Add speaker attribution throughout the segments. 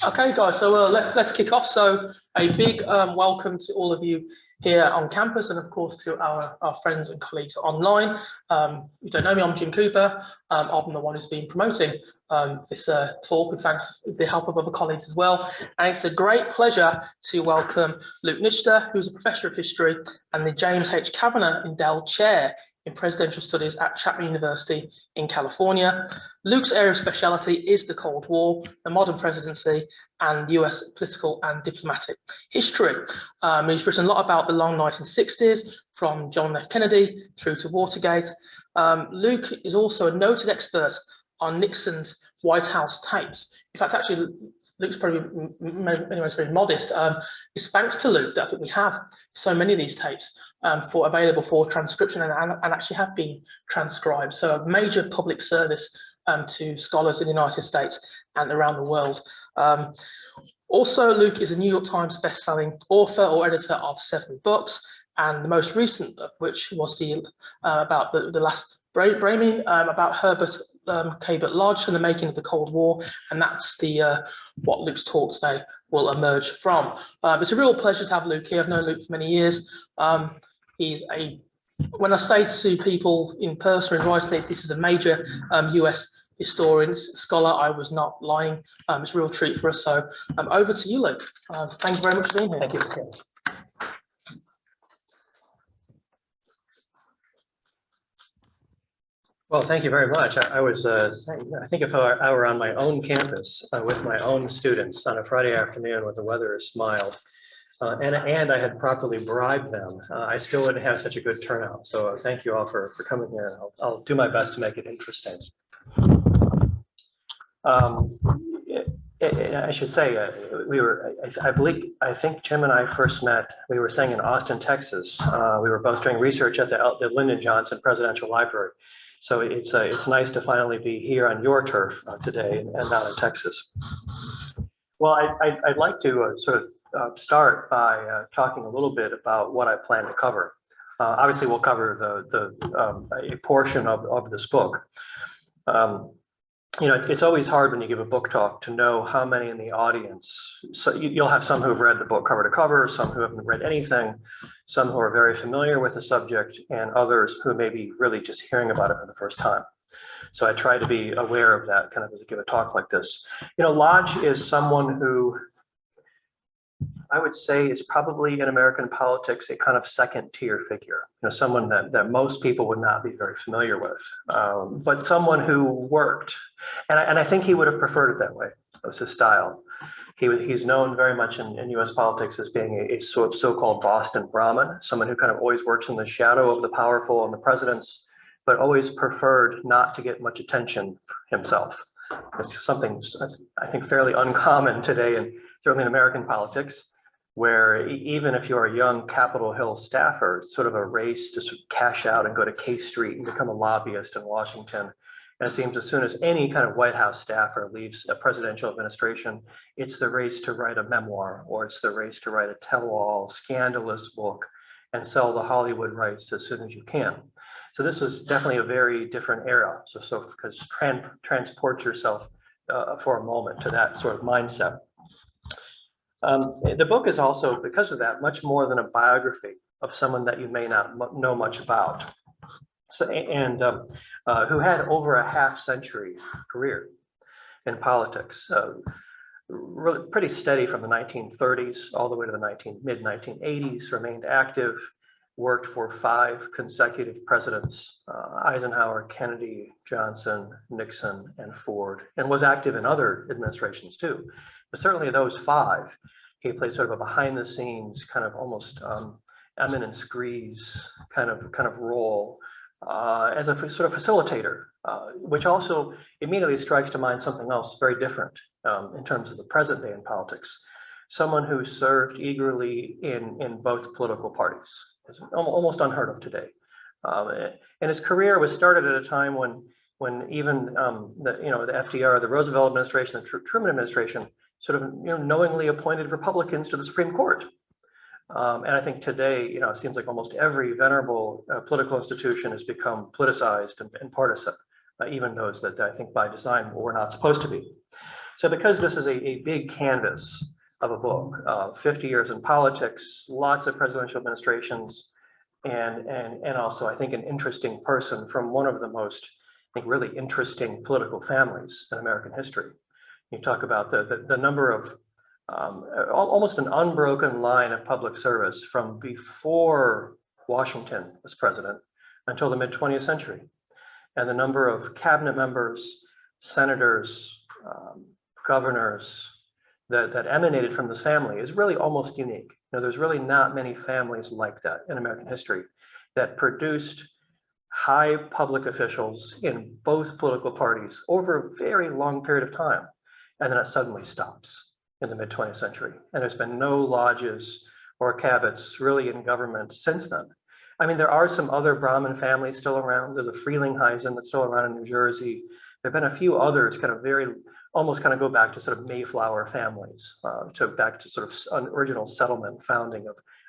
Speaker 1: Okay, guys, so let's kick off. So a big welcome to all of you here on campus, and of course to our friends and colleagues online. If you don't know me, I'm Jim Cooper. I'm the one who's been promoting this talk, with thanks with the help of other colleagues as well. And it's a great pleasure to welcome Luke Nichter, who's a professor of history and the James H. Kavanagh Endowed Chair in Presidential Studies at Chapman University in California. Luke's area of speciality is the Cold War, the modern presidency, and US political and diplomatic history. He's written a lot about the long 1960s, from John F. Kennedy through to Watergate. Luke is also a noted expert on Nixon's White House tapes. In fact, actually, Luke's probably in many ways very modest. It's thanks to Luke that I think we have so many of these tapes available for transcription and actually have been transcribed. So a major public service to scholars in the United States and around the world. Also, Luke is a New York Times best-selling author or editor of 7 books, and the most recent of which was about the last Braming, about Herbert Cabot Lodge and the making of the Cold War, and that's what Luke's talk today will emerge from. It's a real pleasure to have Luke here. I've known Luke for many years. When I say to people in person in writing this is a major US historian, scholar, I was not lying. It's a real treat for us. So over to you, Luke. Thank you very much for being here.
Speaker 2: Thank you. Well, thank you very much. I was, I think if I were on my own campus with my own students on a Friday afternoon when the weather is mild, and I had properly bribed them, I still wouldn't have such a good turnout. So thank you all for coming here. I'll do my best to make it interesting. I should say, I think Jim and I first met, we were staying in Austin, Texas. We were both doing research at the Lyndon Johnson Presidential Library. So it's nice to finally be here on your turf today and not in Texas. Well, I'd like to sort of start by talking a little bit about what I plan to cover. Obviously, we'll cover a portion of this book. You know, it's always hard when you give a book talk to know how many in the audience. So you'll have some who've read the book cover to cover, some who haven't read anything, some who are very familiar with the subject, and others who may be really just hearing about it for the first time. So I try to be aware of that kind of as I give a talk like this. You know, Lodge is someone who I would say is probably in American politics a kind of second-tier figure. You know, someone that most people would not be very familiar with, but someone who worked, and I think he would have preferred it that way. That was his style. He's known very much in U.S. politics as being a so-called Boston Brahmin, someone who kind of always works in the shadow of the powerful and the presidents, but always preferred not to get much attention himself. It's something I think fairly uncommon today, and certainly in American politics, where even if you're a young Capitol Hill staffer, it's sort of a race to sort of cash out and go to K Street and become a lobbyist in Washington. And it seems as soon as any kind of White House staffer leaves a presidential administration, it's the race to write a memoir, or it's the race to write a tell-all, scandalous book and sell the Hollywood rights as soon as you can. So this was definitely a very different era. So because transport yourself for a moment to that sort of mindset. The book is also, because of that, much more than a biography of someone that you may not know much about. So, who had over a half-century career in politics, really pretty steady from the 1930s all the way to the mid-1980s, remained active, worked for 5 consecutive presidents, Eisenhower, Kennedy, Johnson, Nixon, and Ford, and was active in other administrations too. But certainly those 5, he played sort of a behind-the-scenes kind of almost eminence grise kind of role as a sort of facilitator, which also immediately strikes to mind something else very different in terms of the present day in politics. Someone who served eagerly in both political parties. It's almost unheard of today. And his career was started at a time when even the FDR, the Roosevelt administration, the Truman administration, sort of knowingly appointed Republicans to the Supreme Court. And I think today, it seems like almost every venerable political institution has become politicized and partisan, even those that I think by design were not supposed to be. So because this is a big canvas of a book, 50 years in politics, lots of presidential administrations, and also I think an interesting person from one of the most, I think, really interesting political families in American history. You talk about the number of almost an unbroken line of public service from before Washington was president until the mid-20th century. And the number of cabinet members, senators, governors that emanated from this family is really almost unique. You know, there's really not many families like that in American history that produced high public officials in both political parties over a very long period of time. And then it suddenly stops in the mid-20th century. And there's been no lodges or Cabots really in government since then. I mean, there are some other Brahmin families still around. There's a Frelinghuysen that's still around in New Jersey. There have been a few others kind of almost kind of go back to sort of Mayflower families, back to sort of original settlement founding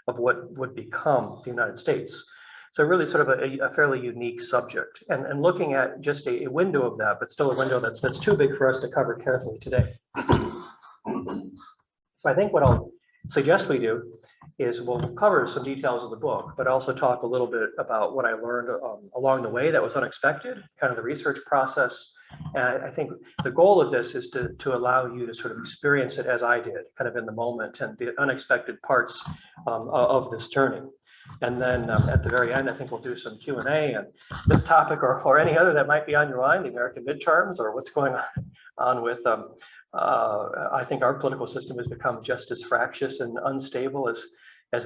Speaker 2: of what would become the United States. So really sort of a fairly unique subject, and looking at just a window of that, but still a window that's too big for us to cover carefully today. So I think what I'll suggest we do is we'll cover some details of the book, but also talk a little bit about what I learned along the way that was unexpected, kind of the research process. And I think the goal of this is to allow you to sort of experience it as I did, kind of in the moment and the unexpected parts of this journey. And then at the very end, I think we'll do some Q&A and this topic or any other that might be on your mind, the American midterms or what's going on with I think our political system has become just as fractious and unstable as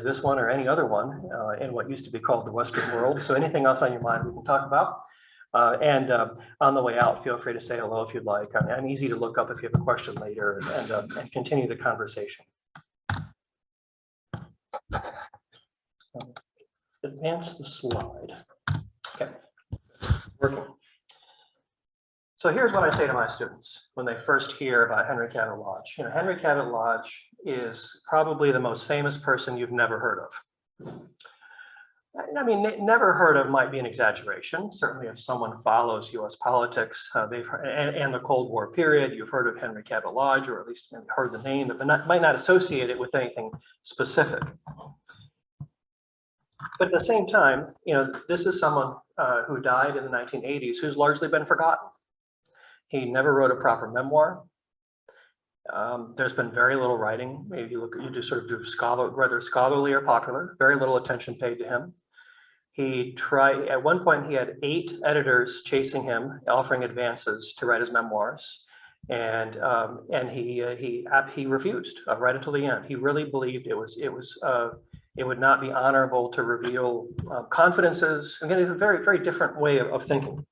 Speaker 2: this one or any other one in what used to be called the Western world. So anything else on your mind we can talk about. And on the way out, feel free to say hello if you'd like. I'm easy to look up if you have a question later and continue the conversation. Advance the slide. Okay, working. So here's what I say to my students when they first hear about Henry Cabot Lodge. You know, Henry Cabot Lodge is probably the most famous person you've never heard of. I mean, never heard of might be an exaggeration. Certainly if someone follows US politics, they've heard, and the Cold War period, you've heard of Henry Cabot Lodge, or at least heard the name, but might not associate it with anything specific. But at the same time, you know, this is someone who died in the 1980s who's largely been forgotten. He never wrote a proper memoir. There's been very little writing. Maybe you just sort of do whether scholarly or popular, very little attention paid to him. He tried, at one point he had 8 editors chasing him, offering advances to write his memoirs. And he refused right until the end. He really believed it would not be honorable to reveal confidences. Again, it's a very, very different way of thinking.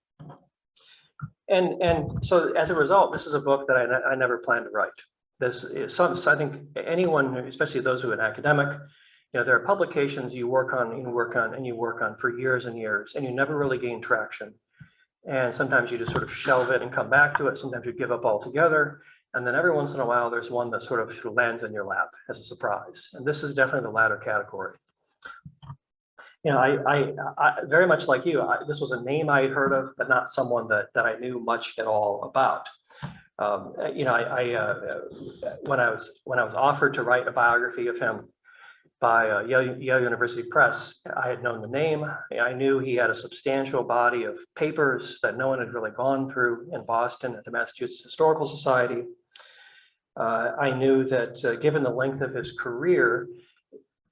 Speaker 2: And so as a result, this is a book that I never planned to write. This is I think anyone, especially those who are an academic, you know, there are publications you work on for years and years, and you never really gain traction. And sometimes you just sort of shelve it and come back to it. Sometimes you give up altogether. And then every once in a while, there's one that sort of lands in your lap as a surprise. And this is definitely the latter category. You know, I very much like you, this was a name I had heard of, but not someone that I knew much at all about. You know, when I was offered to write a biography of him by Yale University Press, I had known the name. I knew he had a substantial body of papers that no one had really gone through in Boston at the Massachusetts Historical Society. I knew that given the length of his career,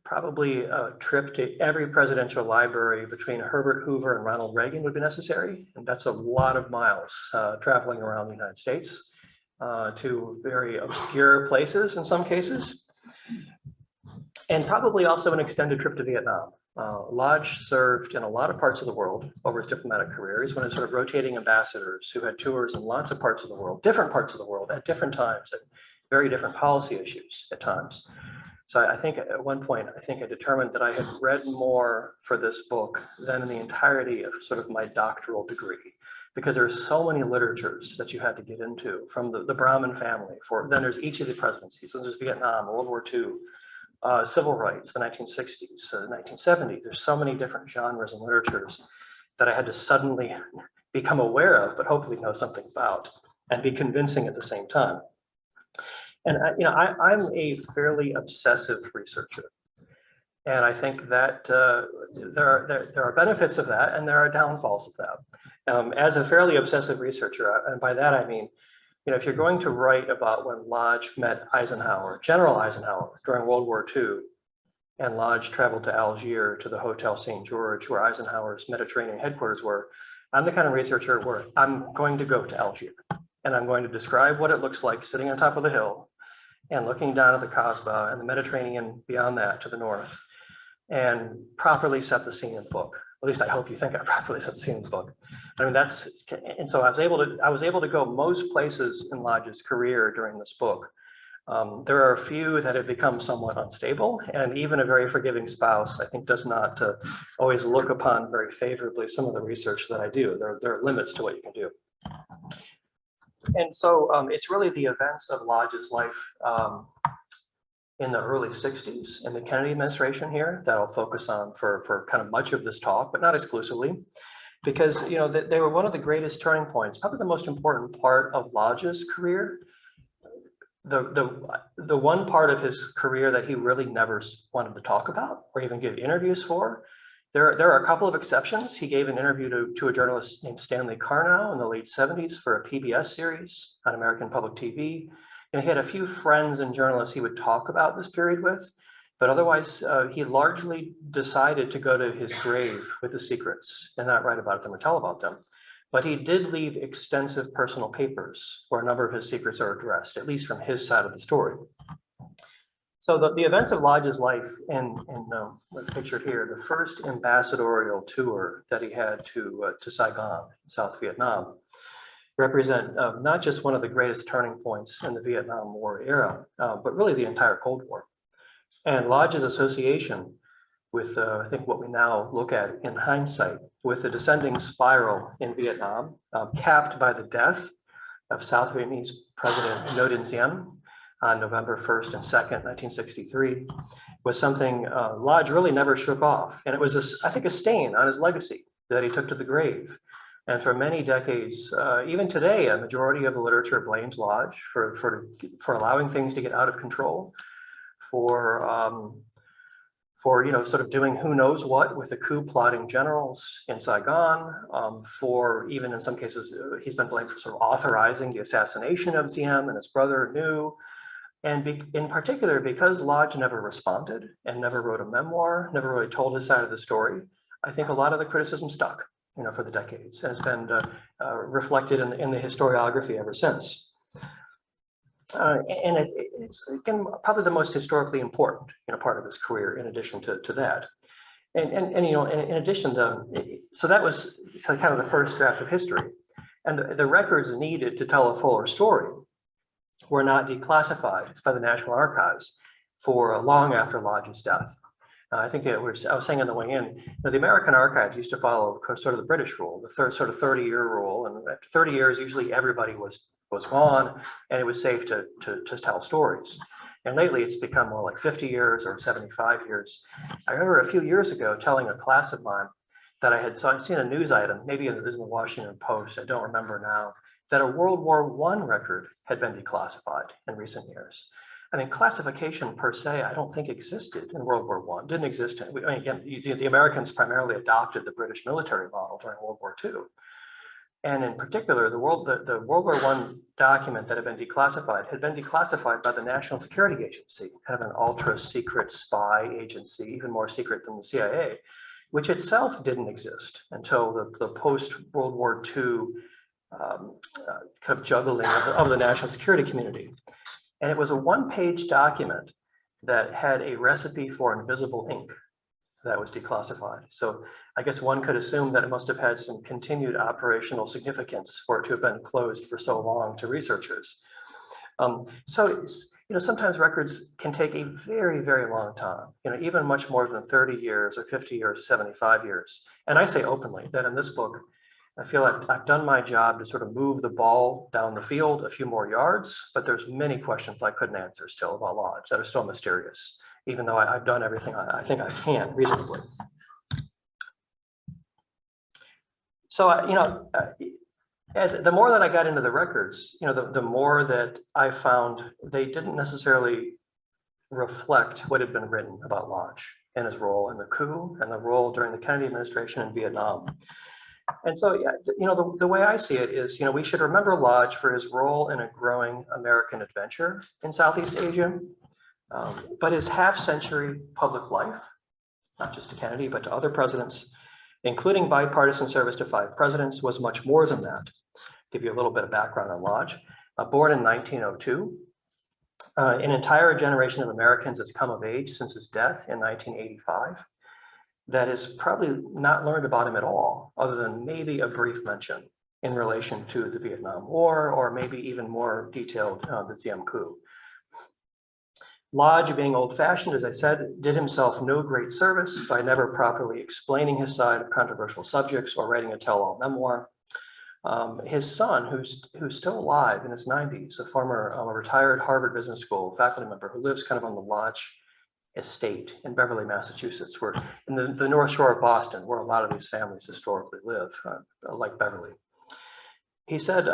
Speaker 2: probably a trip to every presidential library between Herbert Hoover and Ronald Reagan would be necessary. And that's a lot of miles traveling around the United States to very obscure places in some cases. And probably also an extended trip to Vietnam. Lodge served in a lot of parts of the world over his diplomatic career. He's one of sort of rotating ambassadors who had tours in lots of parts of the world, different parts of the world at different times, and very different policy issues at times. So I think at one point, I determined that I had read more for this book than in the entirety of sort of my doctoral degree, because there's so many literatures that you had to get into from the Brahmin family. Then there's each of the presidencies. So there's Vietnam, World War II, civil rights, the 1960s, 1970s. There's so many different genres and literatures that I had to suddenly become aware of, but hopefully know something about and be convincing at the same time. And I'm a fairly obsessive researcher. And I think that there are benefits of that and there are downfalls of that. As a fairly obsessive researcher, and by that I mean, if you're going to write about when Lodge met Eisenhower, General Eisenhower, during World War II, and Lodge traveled to Algiers to the Hotel St. George, where Eisenhower's Mediterranean headquarters were, I'm the kind of researcher where I'm going to go to Algiers and I'm going to describe what it looks like sitting on top of the hill and looking down at the Kasbah and the Mediterranean beyond that to the north, and properly set the scene in the book. At least I hope you think I properly set the scene in the book. I mean, and so I was able to go most places in Lodge's career during this book. There are a few that have become somewhat unstable, and even a very forgiving spouse, I think, does not always look upon very favorably some of the research that I do. There are limits to what you can do. And so it's really the events of Lodge's life in the early 60s in the Kennedy administration here that I'll focus on for kind of much of this talk, but not exclusively, because they were one of the greatest turning points, probably the most important part of Lodge's career. The one part of his career that he really never wanted to talk about or even give interviews for. There are a couple of exceptions. He gave an interview to a journalist named Stanley Carnow in the late 70s for a PBS series on American Public TV. And he had a few friends and journalists he would talk about this period with, but otherwise he largely decided to go to his grave with the secrets and not write about them or tell about them. But he did leave extensive personal papers where a number of his secrets are addressed, at least from his side of the story. So the events of Lodge's life in what's pictured here, the first ambassadorial tour that he had to Saigon, South Vietnam, represent not just one of the greatest turning points in the Vietnam War era, but really the entire Cold War. And Lodge's association with, I think, what we now look at in hindsight, with the descending spiral in Vietnam, capped by the death of South Vietnamese President Ngo Dinh Diem on November 1st and 2nd, 1963, was something Lodge really never shook off. And it was, I think, a stain on his legacy that he took to the grave. And for many decades, even today, a majority of the literature blames Lodge for allowing things to get out of control, for sort of doing who knows what with the coup plotting generals in Saigon, for even in some cases, he's been blamed for sort of authorizing the assassination of Diem and his brother Nhu. And in particular, because Lodge never responded and never wrote a memoir, never really told his side of the story, I think a lot of the criticism stuck, for the decades, and it's been reflected in the historiography ever since. And it's again, probably the most historically important part of his career, in addition to that. And in addition to, so that was kind of the first draft of history. And the records needed to tell a fuller story were not declassified by the National Archives for long after Lodge's death. I think I was saying on the way in, the American Archives used to follow sort of the British rule, the sort of 30-year rule. And after 30 years, usually everybody was gone, and it was safe to tell stories. And lately, it's become more like 50 years or 75 years. I remember a few years ago telling a class of mine that I'd seen a news item, maybe it was in the Washington Post, I don't remember now, that a World War I record had been declassified in recent years. I mean, classification per se, I don't think existed in World War I. Didn't exist. Again, the Americans primarily adopted the British military model during World War II. And in particular, the World War I document that had been declassified by the National Security Agency, kind of an ultra-secret spy agency, even more secret than the CIA, which itself didn't exist until the post-World War II kind of juggling of the national security community. And it was a one-page document that had a recipe for invisible ink that was declassified. So I guess one could assume that it must have had some continued operational significance for it to have been closed for so long to researchers. So sometimes records can take a very, very long time, even much more than 30 years or 50 years or 75 years. And I say openly that in this book, I feel like I've done my job to sort of move the ball down the field a few more yards, but there's many questions I couldn't answer still about Lodge that are still mysterious, even though I've done everything I think I can reasonably. So, the more that I got into the records, the more that I found they didn't necessarily reflect what had been written about Lodge and his role in the coup and the role during the Kennedy administration in Vietnam. And so, yeah, the way I see it is, we should remember Lodge for his role in a growing American adventure in Southeast Asia, but his half-century public life, not just to Kennedy, but to other presidents, including bipartisan service to 5 presidents, was much more than that. Give you a little bit of background on Lodge. Born in 1902, an entire generation of Americans has come of age since his death in 1985 that has probably not learned about him at all, other than maybe a brief mention in relation to the Vietnam War, or maybe even more detailed, the Diem coup. Lodge, being old-fashioned, as I said, did himself no great service by never properly explaining his side of controversial subjects or writing a tell-all memoir. His son, who's still alive in his 90s, a former retired Harvard Business School faculty member who lives kind of on the Lodge estate in Beverly, Massachusetts, where in the North Shore of Boston, where a lot of these families historically live, like Beverly. He said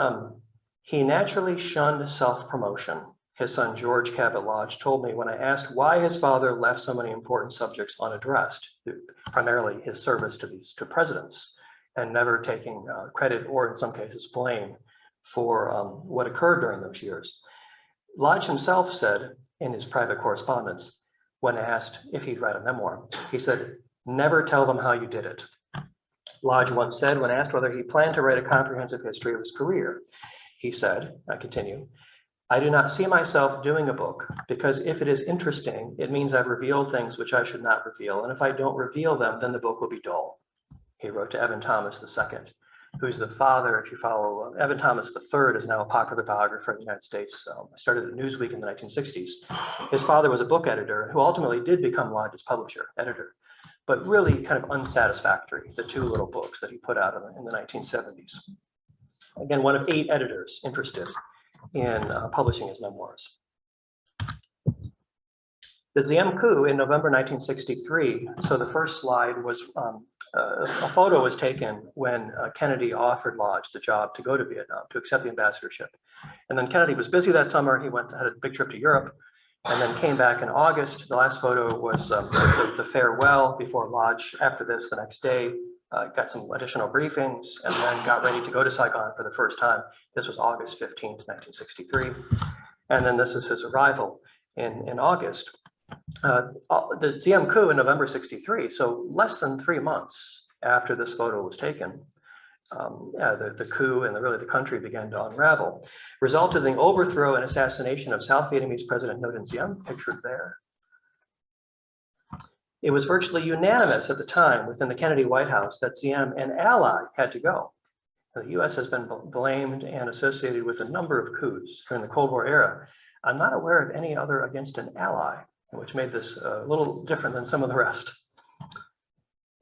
Speaker 2: he naturally shunned self-promotion. His son, George Cabot Lodge, told me when I asked why his father left so many important subjects unaddressed, primarily his service to presidents, and never taking credit or in some cases blame for what occurred during those years. Lodge himself said in his private correspondence, when asked if he'd write a memoir, he said, "Never tell them how you did it." Lodge once said when asked whether he planned to write a comprehensive history of his career, he said, I continue, "I do not see myself doing a book because if it is interesting, it means I've revealed things which I should not reveal. And if I don't reveal them, then the book will be dull." He wrote to Evan Thomas II, who's the father, if you follow, Evan Thomas III is now a popular biographer in the United States. Started at Newsweek in the 1960s. His father was a book editor who ultimately did become Lodge's editor, but really kind of unsatisfactory, the 2 little books that he put out in the 1970s. Again, one of 8 editors interested in publishing his memoirs. The Diem coup in November 1963, so the first slide was a photo was taken when Kennedy offered Lodge the job to go to Vietnam, to accept the ambassadorship. And then Kennedy was busy that summer. He had a big trip to Europe and then came back in August. The last photo was the farewell before Lodge, after this, the next day, got some additional briefings and then got ready to go to Saigon for the first time. This was August 15th, 1963. And then this is his arrival in August. The Diem coup in November 63, so less than 3 months after this photo was taken, the coup and really the country began to unravel, resulted in the overthrow and assassination of South Vietnamese President Ngo Dinh Diem, pictured there. It was virtually unanimous at the time within the Kennedy White House that Diem, an ally, had to go. The US has been blamed and associated with a number of coups during the Cold War era. I'm not aware of any other against an ally, which made this a little different than some of the rest.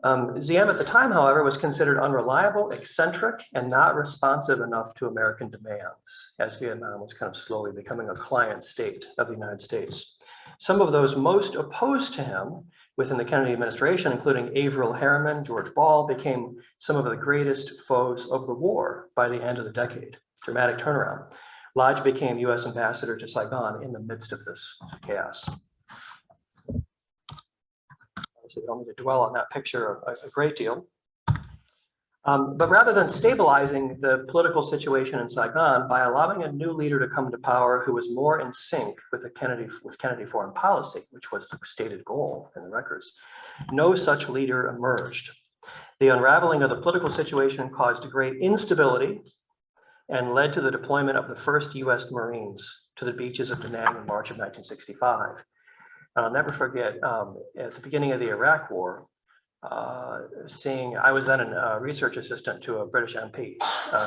Speaker 2: Diem at the time, however, was considered unreliable, eccentric, and not responsive enough to American demands, as Vietnam was kind of slowly becoming a client state of the United States. Some of those most opposed to him within the Kennedy administration, including Averell Harriman, George Ball, became some of the greatest foes of the war by the end of the decade. Dramatic turnaround. Lodge became US ambassador to Saigon in the midst of this chaos. So we don't need to dwell on that picture a great deal. But rather than stabilizing the political situation in Saigon by allowing a new leader to come to power who was more in sync with Kennedy foreign policy, which was the stated goal in the records, no such leader emerged. The unraveling of the political situation caused great instability and led to the deployment of the first US Marines to the beaches of Da Nang in March of 1965. I'll never forget, at the beginning of the Iraq War, I was then a research assistant to a British MP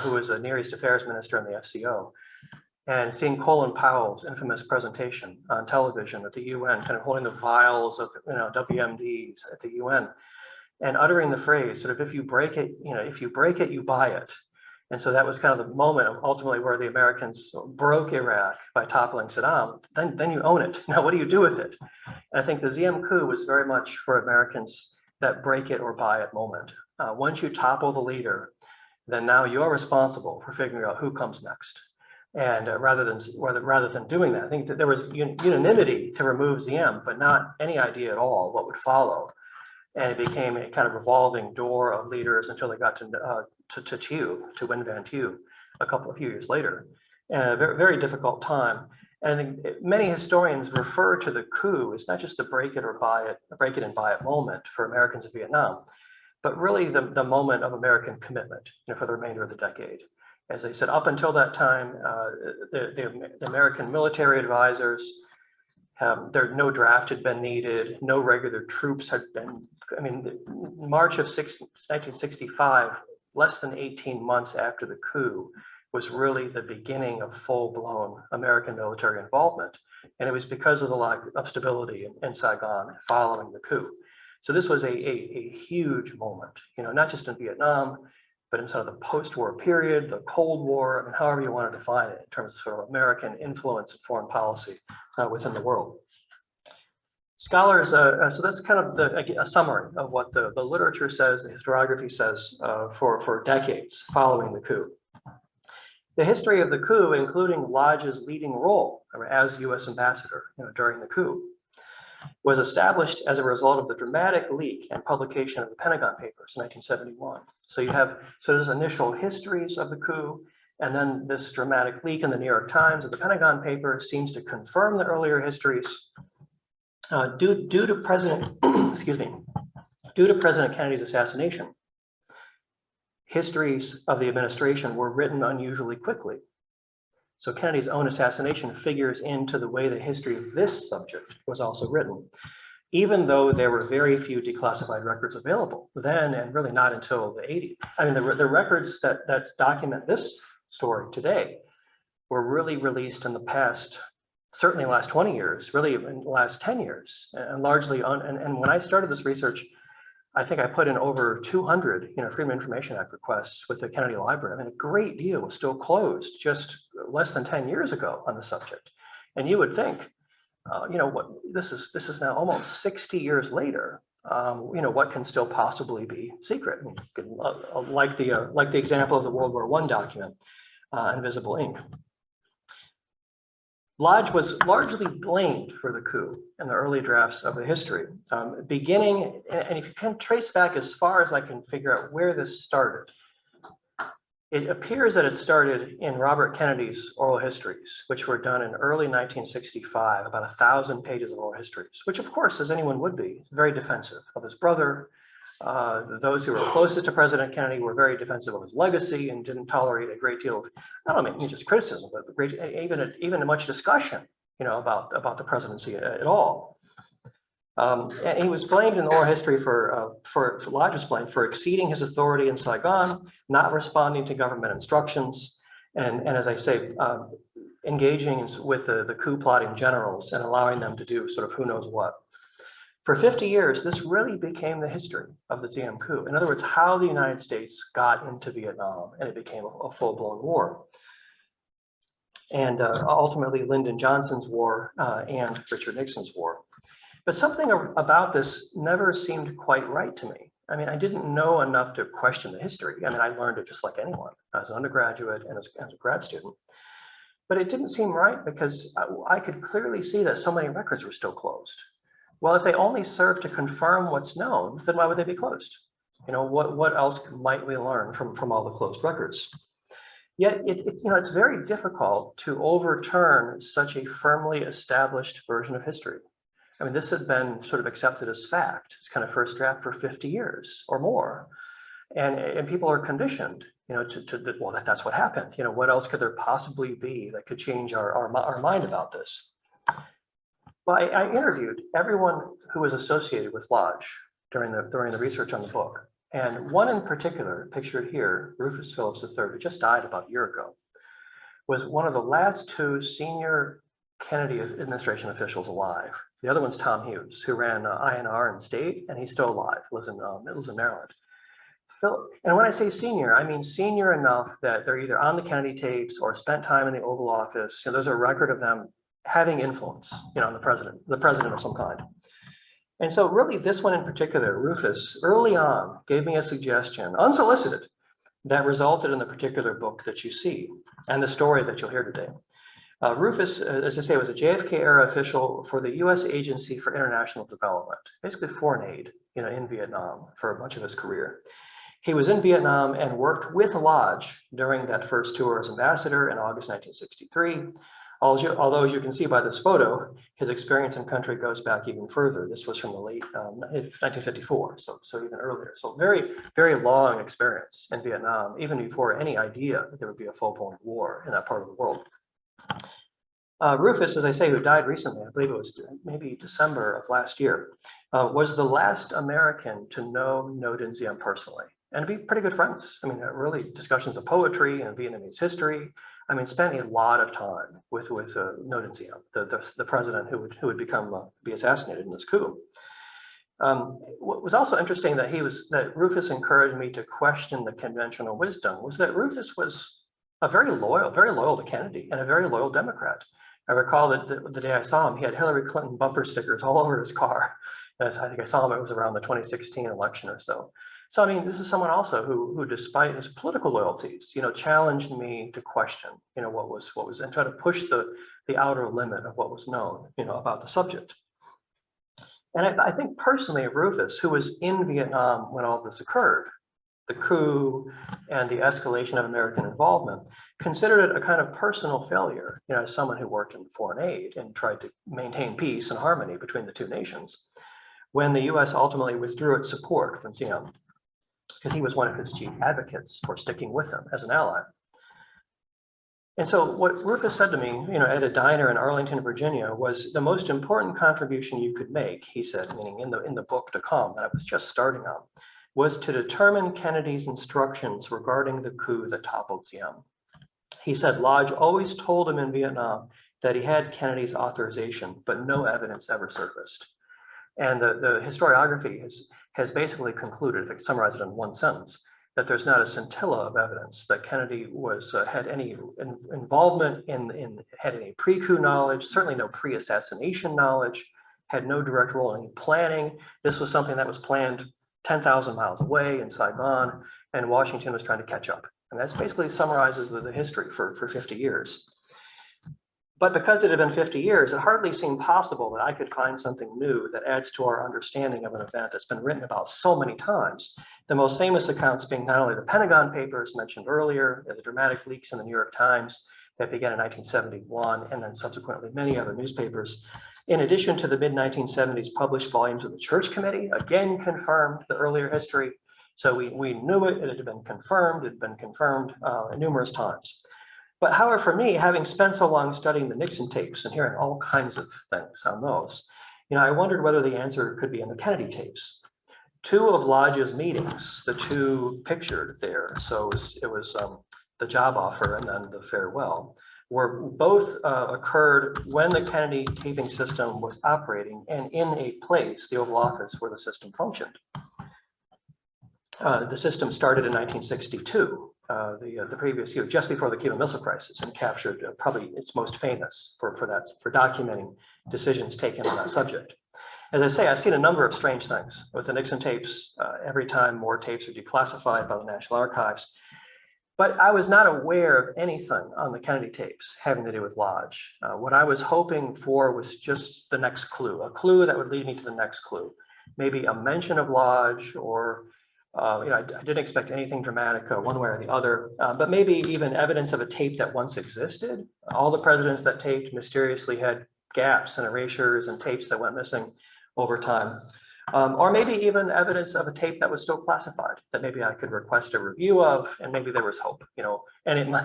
Speaker 2: who was a Near East Affairs Minister in the FCO, and seeing Colin Powell's infamous presentation on television at the UN, kind of holding the vials of WMDs at the UN, and uttering the phrase, sort of, if you break it, you buy it. And so that was kind of the moment ultimately where the Americans broke Iraq by toppling Saddam. Then you own it. Now, what do you do with it? And I think the Diem coup was very much for Americans that break it or buy it moment. Once you topple the leader, then now you're responsible for figuring out who comes next. And rather than doing that, I think that there was unanimity to remove Diem, but not any idea at all what would follow. And it became a kind of revolving door of leaders until they got to Thieu, to Win Van Thieu, a few years later. And a very, very difficult time. And I think many historians refer to the coup as not just the break it and buy it moment for Americans in Vietnam, but really the moment of American commitment, for the remainder of the decade. As I said, up until that time, the American military advisors, no draft had been needed, no regular troops had been, March of 1965, less than 18 months after the coup, was really the beginning of full-blown American military involvement. And it was because of the lack of stability in Saigon following the coup. So this was a huge moment, not just in Vietnam, but in sort of the post-war period, the Cold War, however you want to define it in terms of sort of American influence in foreign policy within the world. Scholars, so that's kind of a summary of what the literature says, the historiography says for decades following the coup. The history of the coup, including Lodge's leading role as U.S. ambassador during the coup, was established as a result of the dramatic leak and publication of the Pentagon Papers in 1971. So you have there's initial histories of the coup, and then this dramatic leak in the New York Times of the Pentagon Papers seems to confirm the earlier histories. Due to President, due to President Kennedy's assassination, histories of the administration were written unusually quickly. So Kennedy's own assassination figures into the way the history of this subject was also written, even though there were very few declassified records available then, and really not until the 80s. The records that document this story today were really released in the past, certainly the last 20 years, really in the last 10 years, and largely and when I started this research, I think I put in over 200, Freedom of Information Act requests with the Kennedy Library. A great deal was still closed just less than 10 years ago on the subject. And you would think, this is now almost 60 years later. What can still possibly be secret? Like the example of the World War I document, Invisible Ink. Lodge was largely blamed for the coup in the early drafts of the history, beginning, and if you can trace back as far as I can figure out where this started, it appears that it started in Robert Kennedy's oral histories, which were done in early 1965, about 1,000 pages of oral histories, which of course, as anyone would be, very defensive of his brother. Those who were closest to President Kennedy were very defensive of his legacy and didn't tolerate a great deal of, I don't mean just criticism, but even much discussion, about the presidency at all. And he was blamed in oral history for Lodge was blamed for exceeding his authority in Saigon, not responding to government instructions, and as I say, engaging with the coup plotting generals and allowing them to do sort of who knows what. For 50 years, this really became the history of the Diem coup. In other words, how the United States got into Vietnam, and it became a full-blown war. And ultimately, Lyndon Johnson's war and Richard Nixon's war. But something about this never seemed quite right to me. I didn't know enough to question the history. I learned it just like anyone as an undergraduate and as a grad student. But it didn't seem right because I could clearly see that so many records were still closed. Well, if they only serve to confirm what's known, then why would they be closed? What else might we learn from all the closed records? Yet it's very difficult to overturn such a firmly established version of history. This had been sort of accepted as fact. It's kind of first draft for 50 years or more. And people are conditioned, well, that's what happened. What else could there possibly be that could change our mind about this? Well, I interviewed everyone who was associated with Lodge during the research on the book. And one in particular, pictured here, Rufus Phillips III, who just died about a year ago, was one of the last two senior Kennedy administration officials alive. The other one's Tom Hughes, who ran INR in state, and he's still alive, lives in Maryland. And when I say senior, I mean senior enough that they're either on the Kennedy tapes or spent time in the Oval Office. There's a record of them having influence, on the president of some kind. And so really this one in particular, Rufus, early on gave me a suggestion, unsolicited, that resulted in the particular book that you see and the story that you'll hear today. Rufus, as I say, was a JFK era official for the U.S. Agency for International Development, basically foreign aid, in Vietnam for much of his career. He was in Vietnam and worked with Lodge during that first tour as ambassador in August 1963. Although, as you can see by this photo, his experience in country goes back even further. This was from the late 1954, so even earlier. So very, very long experience in Vietnam, even before any idea that there would be a full-blown war in that part of the world. Rufus, as I say, who died recently, I believe it was maybe December of last year, was the last American to know Ngo Dinh Diem personally and be pretty good friends. I mean, really discussions of poetry and Vietnamese history. I mean, spent a lot of time with Ngo Dinh Diem, the president who would be assassinated in this coup. What was also interesting that Rufus encouraged me to question the conventional wisdom was that Rufus was very loyal to Kennedy and a very loyal Democrat. I recall that the day I saw him, he had Hillary Clinton bumper stickers all over his car. I think I saw him, it was around the 2016 election or so. So, I mean, this is someone also who despite his political loyalties, challenged me to question, what was, and try to push the outer limit of what was known, about the subject. And I think personally of Rufus, who was in Vietnam when all this occurred, the coup and the escalation of American involvement, considered it a kind of personal failure, as someone who worked in foreign aid and tried to maintain peace and harmony between the two nations, when the US ultimately withdrew its support from Diem, because he was one of his chief advocates for sticking with them as an ally. And so what Rufus said to me, at a diner in Arlington, Virginia, was the most important contribution you could make, he said, meaning in the book to come that I was just starting on, was to determine Kennedy's instructions regarding the coup that toppled Diem. He said Lodge always told him in Vietnam that he had Kennedy's authorization, but no evidence ever surfaced. And the historiography has basically concluded, if I summarize it in one sentence, that there's not a scintilla of evidence that Kennedy had any involvement had any pre-coup knowledge, certainly no pre-assassination knowledge, had no direct role in any planning. This was something that was planned 10,000 miles away in Saigon, and Washington was trying to catch up. And that basically summarizes the history for 50 years. But because it had been 50 years, it hardly seemed possible that I could find something new that adds to our understanding of an event that's been written about so many times. The most famous accounts being not only the Pentagon Papers mentioned earlier, the dramatic leaks in the New York Times that began in 1971, and then subsequently many other newspapers. In addition to the mid-1970s published volumes of the Church Committee, again confirmed the earlier history. So we knew it had been confirmed, numerous times. But however, for me, having spent so long studying the Nixon tapes and hearing all kinds of things on those, I wondered whether the answer could be in the Kennedy tapes. Two of Lodge's meetings, the two pictured there, so it was the job offer and then the farewell, were both occurred when the Kennedy taping system was operating and in a place, the Oval Office, where the system functioned. The system started in 1962. The previous year, just before the Cuban Missile Crisis, and captured probably its most famous for documenting decisions taken on that subject. As I say, I've seen a number of strange things with the Nixon tapes. Every time more tapes are declassified by the National Archives, but I was not aware of anything on the Kennedy tapes having to do with Lodge. What I was hoping for was just the next clue, a clue that would lead me to the next clue, maybe a mention of Lodge or. I didn't expect anything dramatic one way or the other, but maybe even evidence of a tape that once existed. All the presidents that taped mysteriously had gaps and erasures and tapes that went missing over time. Or maybe even evidence of a tape that was still classified that maybe I could request a review of, and maybe there was hope, and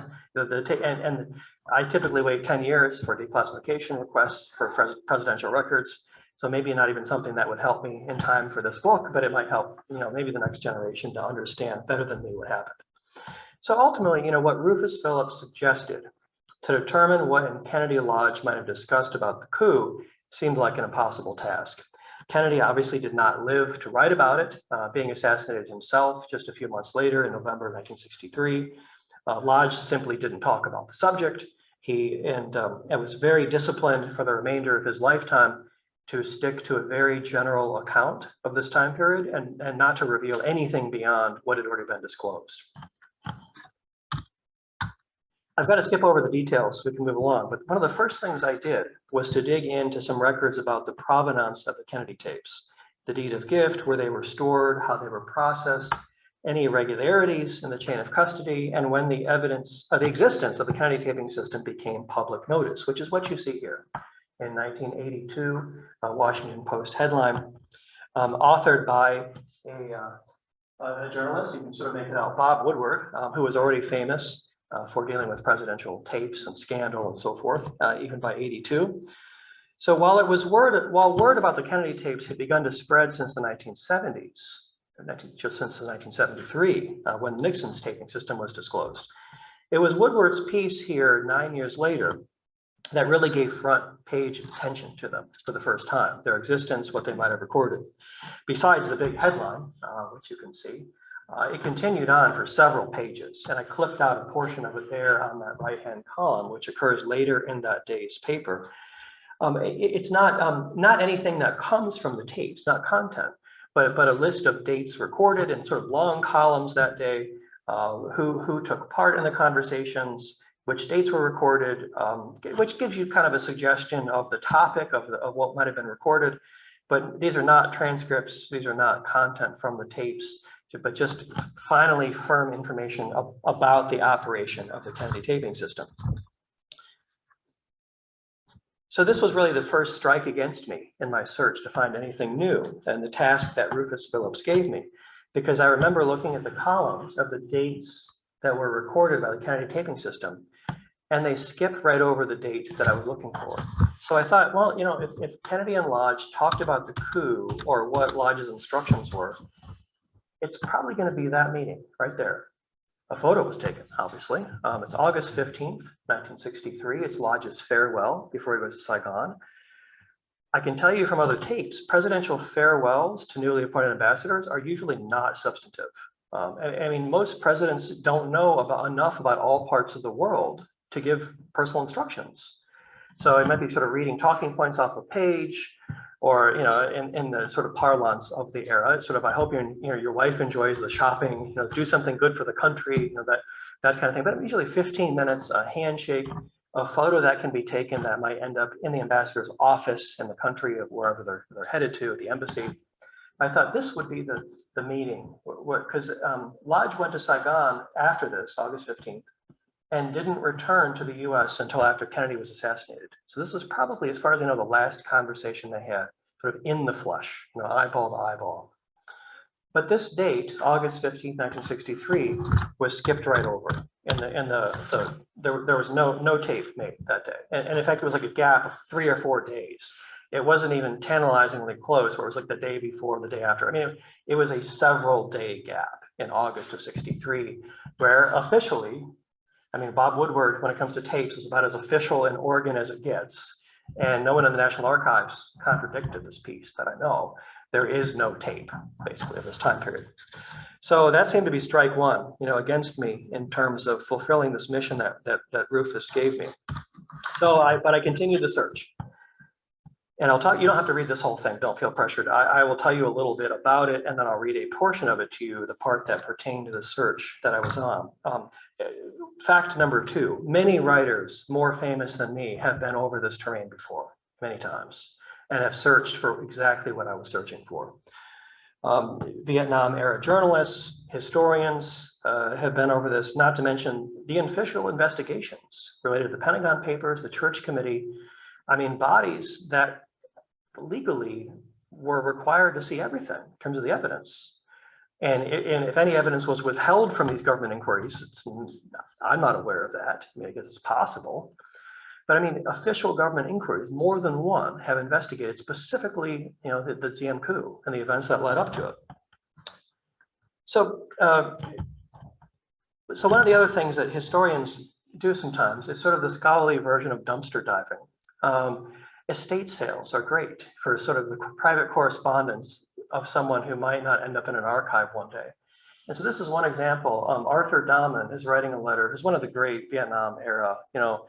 Speaker 2: I typically wait 10 years for declassification requests for presidential records. So maybe not even something that would help me in time for this book, but it might help, maybe the next generation to understand better than me what happened. So ultimately, what Rufus Phillips suggested to determine what in Kennedy Lodge might have discussed about the coup seemed like an impossible task. Kennedy obviously did not live to write about it, being assassinated himself just a few months later in November of 1963. Lodge simply didn't talk about the subject. He was very disciplined for the remainder of his lifetime to stick to a very general account of this time period and not to reveal anything beyond what had already been disclosed. I've got to skip over the details so we can move along, but one of the first things I did was to dig into some records about the provenance of the Kennedy tapes, the deed of gift, where they were stored, how they were processed, any irregularities in the chain of custody, and when the evidence of the existence of the Kennedy taping system became public notice, which is what you see here. In 1982, a Washington Post headline, authored by a journalist, you can sort of make it out, Bob Woodward, who was already famous for dealing with presidential tapes and scandal and so forth, even by 82. So while word about the Kennedy tapes had begun to spread since the 1970s, just since 1973, when Nixon's taping system was disclosed, it was Woodward's piece here 9 years later that really gave front page attention to them for the first time, their existence, what they might have recorded. Besides the big headline, which you can see, it continued on for several pages, and I clipped out a portion of it there on that right-hand column, which occurs later in that day's paper. It's not anything that comes from the tapes, not content, but a list of dates recorded in sort of long columns that day, who took part in the conversations, which dates were recorded, which gives you kind of a suggestion of the topic of what might have been recorded. But these are not transcripts, these are not content from the tapes, but just finally firm information about the operation of the Kennedy taping system. So this was really the first strike against me in my search to find anything new, and the task that Rufus Phillips gave me, because I remember looking at the columns of the dates that were recorded by the Kennedy taping system, and they skipped right over the date that I was looking for. So I thought, well, you know, if Kennedy and Lodge talked about the coup or what Lodge's instructions were, it's probably going to be that meeting right there. A photo was taken, obviously. It's August 15th, 1963. It's Lodge's farewell before he goes to Saigon. I can tell you from other tapes, presidential farewells to newly appointed ambassadors are usually not substantive. I mean, most presidents don't know enough about all parts of the world to give personal instructions. So it might be sort of reading talking points off a page, or, you know, in the sort of parlance of the era, sort of, I hope your wife enjoys the shopping, you know, do something good for the country, you know, that kind of thing. But usually 15 minutes, a handshake, a photo that can be taken that might end up in the ambassador's office in the country of wherever they're headed to, the embassy. I thought this would be the meeting, because Lodge went to Saigon after this, August 15th, and didn't return to the US until after Kennedy was assassinated. So this was probably, as far as I know, the last conversation they had, sort of in the flesh, you know, eyeball to eyeball. But this date, August 15th, 1963, was skipped right over. There was no tape made that day. And in fact, it was like a gap of 3 or 4 days. It wasn't even tantalizingly close, where it was like the day before, the day after. I mean, it was a several day gap in August of 63, where officially, I mean, Bob Woodward, when it comes to tapes, is about as official in Oregon as it gets. And no one in the National Archives contradicted this piece that I know. There is no tape, basically, of this time period. So that seemed to be strike one, you know, against me in terms of fulfilling this mission that Rufus gave me. So but I continued the search. And I'll tell you, don't have to read this whole thing, don't feel pressured. I will tell you a little bit about it, and then I'll read a portion of it to you, the part that pertained to the search that I was on. Fact number 2, many writers more famous than me have been over this terrain before, many times, and have searched for exactly what I was searching for. Vietnam era journalists, historians have been over this, not to mention the official investigations related to the Pentagon Papers, the Church Committee. I mean, bodies that legally were required to see everything in terms of the evidence. And if any evidence was withheld from these government inquiries, I'm not aware of that. I mean, I guess it's possible. But I mean, official government inquiries, more than one, have investigated specifically, you know, the Diem coup and the events that led up to it. So, so one of the other things that historians do sometimes is sort of the scholarly version of dumpster diving. Estate sales are great for sort of the private correspondence of someone who might not end up in an archive one day. And so this is one example. Arthur Dahman is writing a letter. He's one of the great Vietnam era, you know,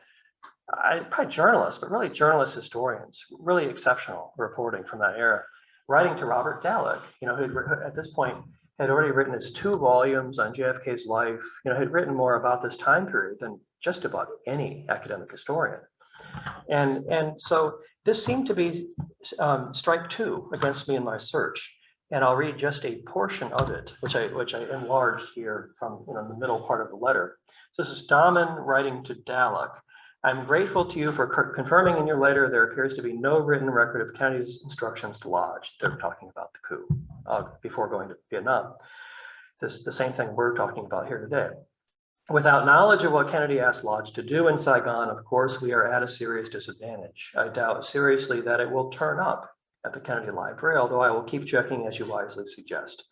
Speaker 2: probably journalists, but really journalist historians, really exceptional reporting from that era, writing to Robert Dallek, you know, who at this point had already written his 2 volumes on JFK's life, had written more about this time period than just about any academic historian. And so this seemed to be strike 2 against me in my search. And I'll read just a portion of it, which I enlarged here from the middle part of the letter. So this is Dahmen writing to Dalek. I'm grateful to you for confirming in your letter there appears to be no written record of Kennedy's instructions to Lodge. They're talking about the coup before going to Vietnam. The same thing we're talking about here today. Without knowledge of what Kennedy asked Lodge to do in Saigon, of course, we are at a serious disadvantage. I doubt seriously that it will turn up at the Kennedy Library, although I will keep checking as you wisely suggest.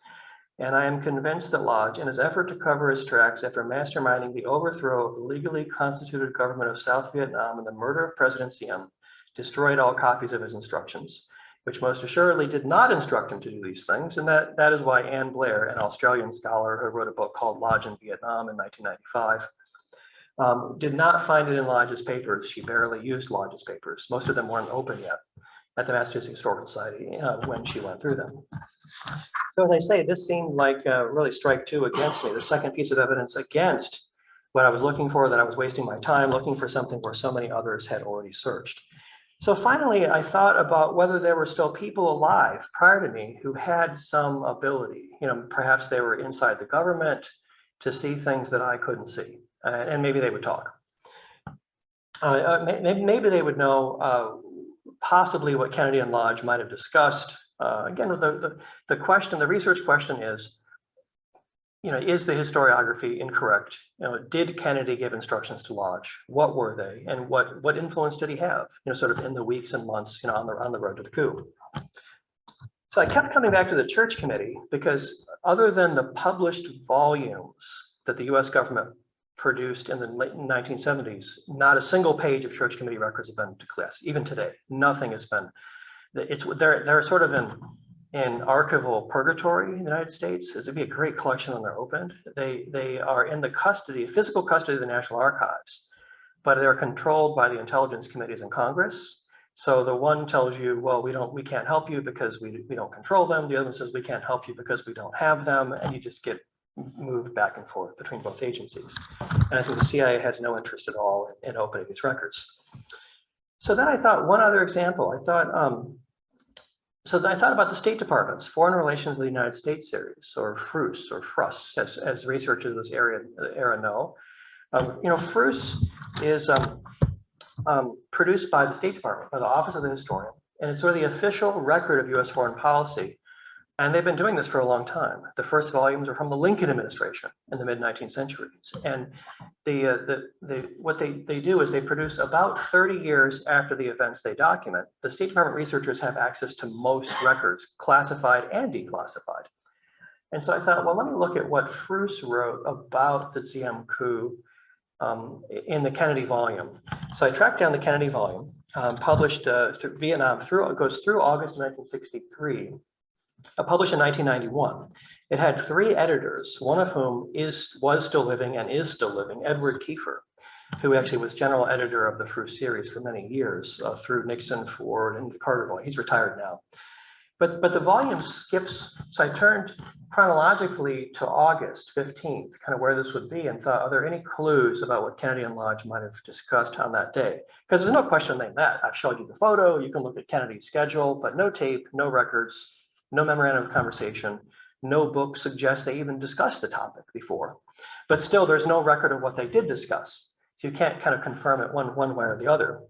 Speaker 2: And I am convinced that Lodge, in his effort to cover his tracks after masterminding the overthrow of the legally constituted government of South Vietnam and the murder of President Siem, destroyed all copies of his instructions, which most assuredly did not instruct him to do these things. And that is why Anne Blair, an Australian scholar who wrote a book called Lodge in Vietnam in 1995, did not find it in Lodge's papers. She barely used Lodge's papers. Most of them weren't open yet at the Massachusetts Historical Society when she went through them. So as I say, this seemed like really strike 2 against me, the second piece of evidence against what I was looking for, that I was wasting my time looking for something where so many others had already searched. So finally, I thought about whether there were still people alive prior to me who had some ability. Perhaps they were inside the government to see things that I couldn't see, and maybe they would talk. Maybe they would know possibly what Kennedy and Lodge might have discussed. Again, the research question is the historiography incorrect? Did Kennedy give instructions to Lodge? What were they, and what influence did he have? Sort of in the weeks and months, on the road to the coup. So I kept coming back to the Church Committee because other than the published volumes that the U.S. government produced in the late 1970s, not a single page of Church Committee records have been declared. Even today, nothing has been. They're sort of in archival purgatory in the United States. This would be a great collection when they're opened. They are in the physical custody of the National Archives, but they're controlled by the intelligence committees in Congress. So the one tells you, well, we can't help you because we don't control them. The other one says we can't help you because we don't have them, and you just get moved back and forth between both agencies. And I think the CIA has no interest at all in opening these records. So then I thought one other example. I thought about the State Department's Foreign Relations of the United States series, or FRUS, or FRUS, as researchers of this era know. FRUS is produced by the State Department, by the Office of the Historian, and it's sort of the official record of U.S. foreign policy. And they've been doing this for a long time. The first volumes are from the Lincoln administration in the mid-19th centuries. And what they do is they produce about 30 years after the events they document. The State Department researchers have access to most records, classified and declassified. And so I thought, well, let me look at what FRUS wrote about the Diem coup in the Kennedy volume. So I tracked down the Kennedy volume, published through Vietnam, goes through August 1963. Published in 1991. It had 3 editors, one of whom was still living and is still living, Edward Kiefer, who actually was general editor of the FRUS series for many years through Nixon, Ford, and the Carter volume. He's retired now. But the volume skips, so I turned chronologically to August 15th, kind of where this would be, and thought, are there any clues about what Kennedy and Lodge might have discussed on that day? Because there's no question they met. I've showed you the photo, you can look at Kennedy's schedule, but no tape, no records, no memorandum of conversation, no book suggests they even discussed the topic before. But still, there's no record of what they did discuss. So you can't kind of confirm it one way or the other.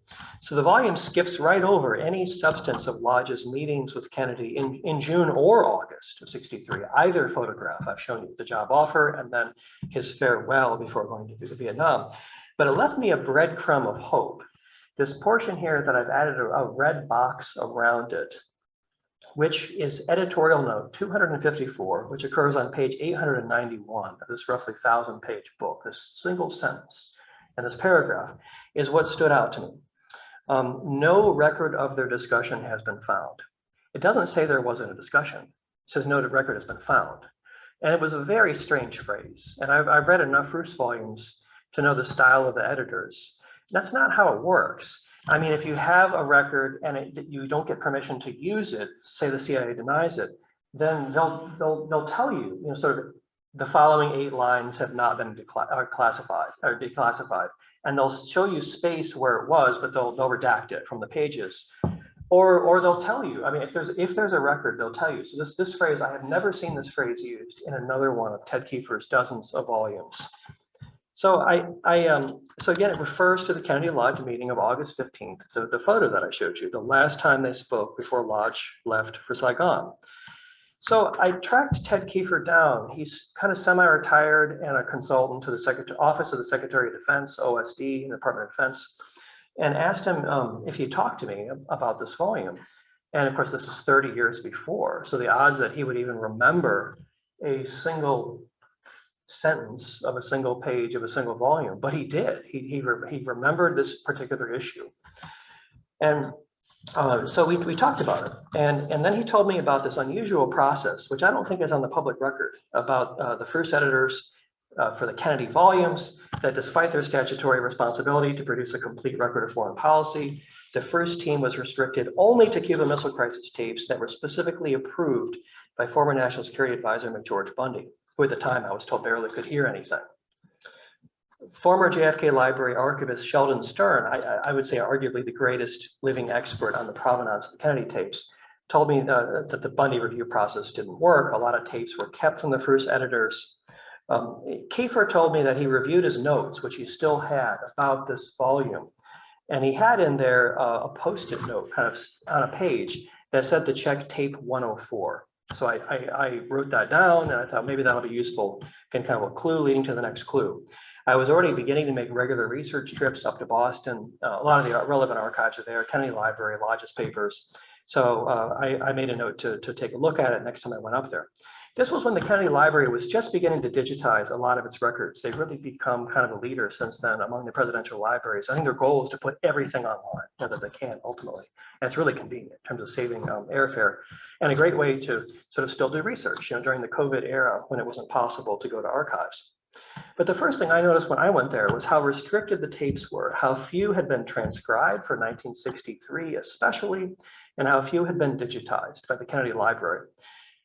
Speaker 2: So the volume skips right over any substance of Lodge's meetings with Kennedy in June or August of '63, either photograph. I've shown you the job offer and then his farewell before going to Vietnam. But it left me a breadcrumb of hope. This portion here that I've added a red box around it, which is editorial note 254, which occurs on page 891 of this roughly 1,000-page book. This single sentence and this paragraph is what stood out to me. No record of their discussion has been found. It doesn't say there wasn't a discussion. It says no record has been found. And it was a very strange phrase. And I've read enough FRUS volumes to know the style of the editors. That's not how it works. I mean, if you have a record and you don't get permission to use it, say the CIA denies it, then they'll tell you, sort of the following 8 lines have not been classified or declassified, and they'll show you space where it was, but they'll redact it from the pages, or they'll tell you. I mean, if there's a record, they'll tell you. So this phrase, I have never seen this phrase used in another one of Ted Kiefer's dozens of volumes. So so again, it refers to the Kennedy Lodge meeting of August 15th, the photo that I showed you, the last time they spoke before Lodge left for Saigon. So I tracked Ted Kiefer down. He's kind of semi-retired and a consultant to the Office of the Secretary of Defense, OSD, Department of Defense, and asked him if he'd talk to me about this volume. And of course, this is 30 years before. So the odds that he would even remember a single sentence of a single page of a single volume, but he did. He remembered this particular issue. And so we talked about it, and then he told me about this unusual process, which I don't think is on the public record, about the first editors for the Kennedy volumes, that despite their statutory responsibility to produce a complete record of foreign policy, the first team was restricted only to Cuban Missile Crisis tapes that were specifically approved by former National Security Advisor McGeorge Bundy, who at the time I was told barely could hear anything. Former JFK Library archivist Sheldon Stern, I would say arguably the greatest living expert on the provenance of the Kennedy tapes, told me that the Bundy review process didn't work. A lot of tapes were kept from the first editors. Kiefer told me that he reviewed his notes, which he still had about this volume. And he had in there a post-it note kind of on a page that said to check tape 104. So I wrote that down, and I thought maybe that'll be useful, again, kind of a clue leading to the next clue. I was already beginning to make regular research trips up to Boston. A lot of the relevant archives are there, Kennedy Library, Lodge's papers. So I made a note to take a look at it next time I went up there. This was when the Kennedy Library was just beginning to digitize a lot of its records. They've really become kind of a leader since then among the presidential libraries. I think their goal is to put everything online, that they can ultimately. And it's really convenient in terms of saving airfare, and a great way to sort of still do research, during the COVID era when it wasn't possible to go to archives. But the first thing I noticed when I went there was how restricted the tapes were, how few had been transcribed for 1963 especially, and how few had been digitized by the Kennedy Library.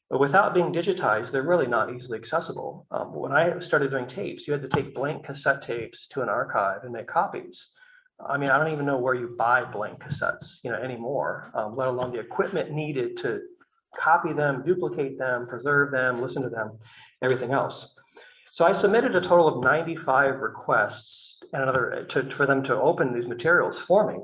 Speaker 2: But without being digitized, they're really not easily accessible. When I started doing tapes, you had to take blank cassette tapes to an archive and make copies. I mean, I don't even know where you buy blank cassettes, anymore, let alone the equipment needed to copy them, duplicate them, preserve them, listen to them, everything else. So I submitted a total of 95 requests and for them to open these materials for me,